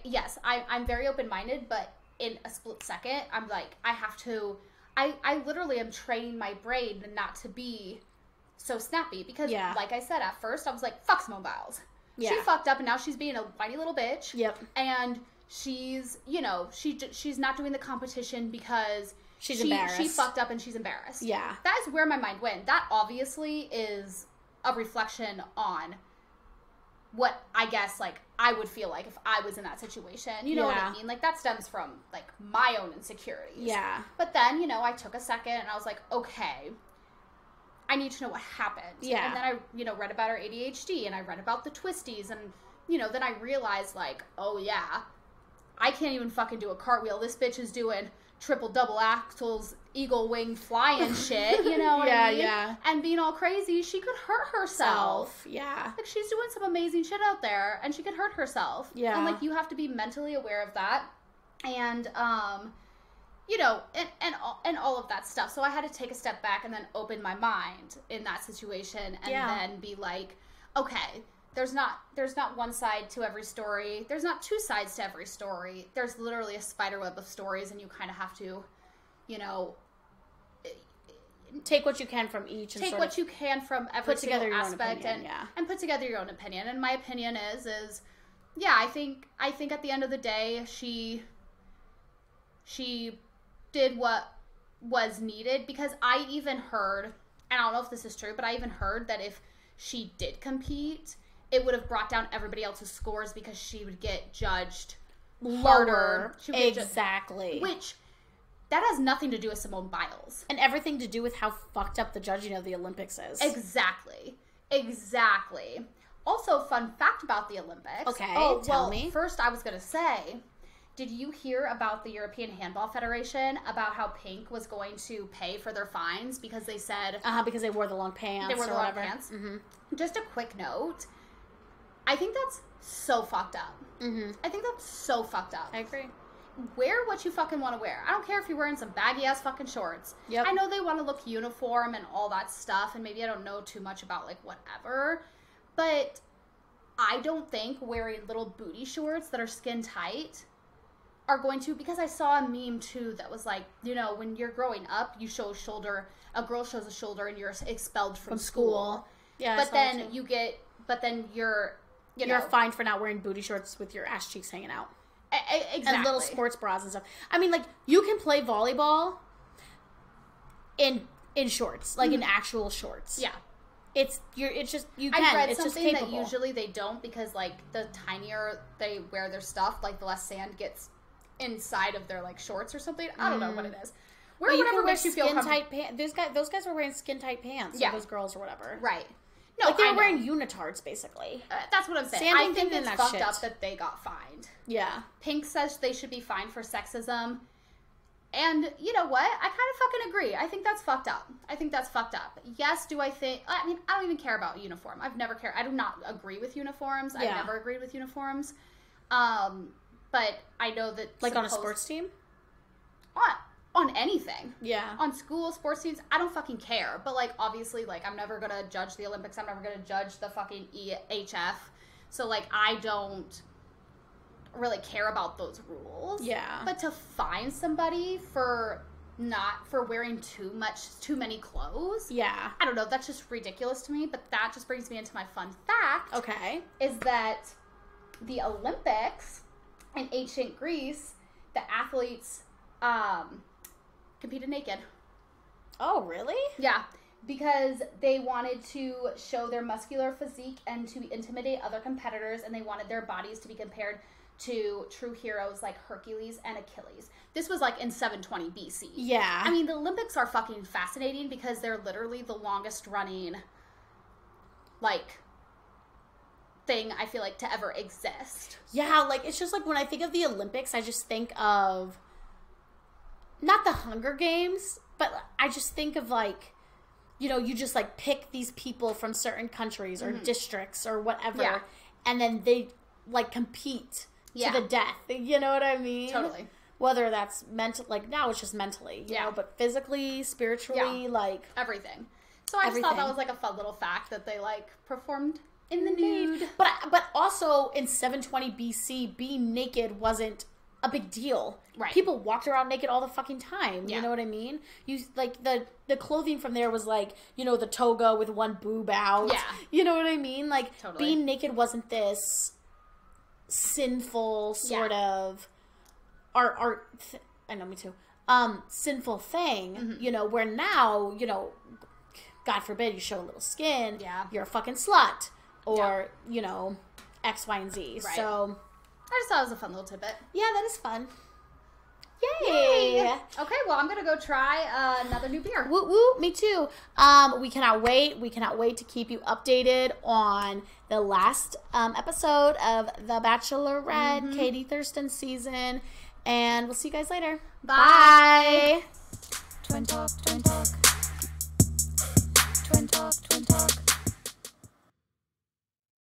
yes, I'm very open-minded, but in a split second, I'm like, I have I literally am training my brain not to be so snappy because, like I said, at first I was like, fuck Simone Biles. Yeah. She fucked up and now she's being a whiny little bitch. Yep. And she's, you know, she's not doing the competition because she's embarrassed. She fucked up and she's embarrassed. Yeah. That is where my mind went. That obviously is a reflection on what I guess, like, I would feel like if I was in that situation. You know what I mean? Like, that stems from, like, my own insecurities. Yeah. But then, you know, I took a second and I was like, okay, I need to know what happened. Yeah. And then I, you know, read about her ADHD and I read about the twisties and, you know, then I realized, like, oh, yeah, I can't even fucking do a cartwheel. This bitch is doing triple double axles, eagle wing flying shit, you know what I mean? Yeah. And being all crazy, she could hurt herself. Yeah. Like, she's doing some amazing shit out there, and she could hurt herself. Yeah. And, like, you have to be mentally aware of that. And, you know, and all of that stuff. So I had to take a step back and then open my mind in that situation and then be like, okay, there's not one side to every story. There's not two sides to every story. There's literally a spider web of stories, and you kind of have to, you know, take what you can from each and take what you can from every single aspect and put together your own opinion. And my opinion is yeah, I think at the end of the day she did what was needed, because I even heard, and I don't know if this is true, but I even heard that if she did compete, it would have brought down everybody else's scores because she would get judged harder. Exactly. Which, that has nothing to do with Simone Biles. And everything to do with how fucked up the judging of the Olympics is. Exactly. Also, fun fact about the Olympics. Okay, tell me. First I was going to say, did you hear about the European Handball Federation, about how Pink was going to pay for their fines because they said... because they wore the long pants. They wore the long pants. Mm-hmm. Just a quick note. I think that's so fucked up. Mm-hmm. I think that's so fucked up. I agree. Wear what you fucking want to wear. I don't care if you're wearing some baggy ass fucking shorts. Yep. I know they want to look uniform and all that stuff, and maybe I don't know too much about, like, whatever, but I don't think wearing little booty shorts that are skin tight are going to, because I saw a meme too that was like, you know, when you're growing up, you show a shoulder, a girl shows a shoulder and you're expelled from school. Yeah. But then you're fined for not wearing booty shorts with your ass cheeks hanging out. Exactly. And little sports bras and stuff. I mean, like, you can play volleyball in shorts, like in actual shorts. Yeah. It's just, you I can. read it's something just capable. that usually they don't, because, like, the tinier they wear their stuff, like, the less sand gets inside of their, like, shorts or something. I don't know what it is. Wear whatever makes you feel comfortable. Those guys were wearing skin tight pants. Yeah. Those girls or whatever. Right. No, like, they were wearing unitards, basically. That's what I'm saying. I think it's fucked up that they got fined. Yeah. Pink says they should be fined for sexism. And you know what? I kind of fucking agree. I think that's fucked up. Yes, do I think... I mean, I don't even care about uniform. I've never cared. I do not agree with uniforms. Yeah. I've never agreed with uniforms. But I know that... Like on a sports team? On anything. Yeah. On school, sports teams, I don't fucking care. But, like, obviously, like, I'm never gonna judge the Olympics. I'm never gonna judge the fucking EHF. So, like, I don't really care about those rules. Yeah. But to fine somebody for wearing too many clothes. Yeah. I don't know. That's just ridiculous to me. But that just brings me into my fun fact. Okay. Is that the Olympics in ancient Greece, the athletes competed naked. Oh, really? Yeah, because they wanted to show their muscular physique and to intimidate other competitors, and they wanted their bodies to be compared to true heroes like Hercules and Achilles. This was like in 720 BC. Yeah. I mean, the Olympics are fucking fascinating because they're literally the longest running, like, thing I feel like to ever exist. Yeah, like, it's just like when I think of the Olympics, I just think of not the Hunger Games, but I just think of, like, you know, you just, like, pick these people from certain countries or districts or whatever, and then they, like, compete to the death. You know what I mean? Totally. Whether that's mental, like, now it's just mentally, you know, but physically, spiritually, like... Everything. So I just thought that was, like, a fun little fact that they, like, performed in the nude. But also, in 720 BC, being naked wasn't a big deal. Right. People walked around naked all the fucking time. Yeah. You know what I mean? You like the clothing from there was like, you know, the toga with one boob out. Yeah. You know what I mean? Like Totally. being naked wasn't this sinful sort of I know, me too. Sinful thing, you know, where now, you know, God forbid you show a little skin, you're a fucking slut, or, you know, X, Y, and Z. Right. So, I just thought it was a fun little tidbit. yeah, that is fun. Yay! Okay, well, I'm going to go try another new beer. Woo woo, me too. We cannot wait. We cannot wait to keep you updated on the last episode of The Bachelorette, Katie Thurston season. And we'll see you guys later. Bye. Bye. Twin Talk, Twin Talk.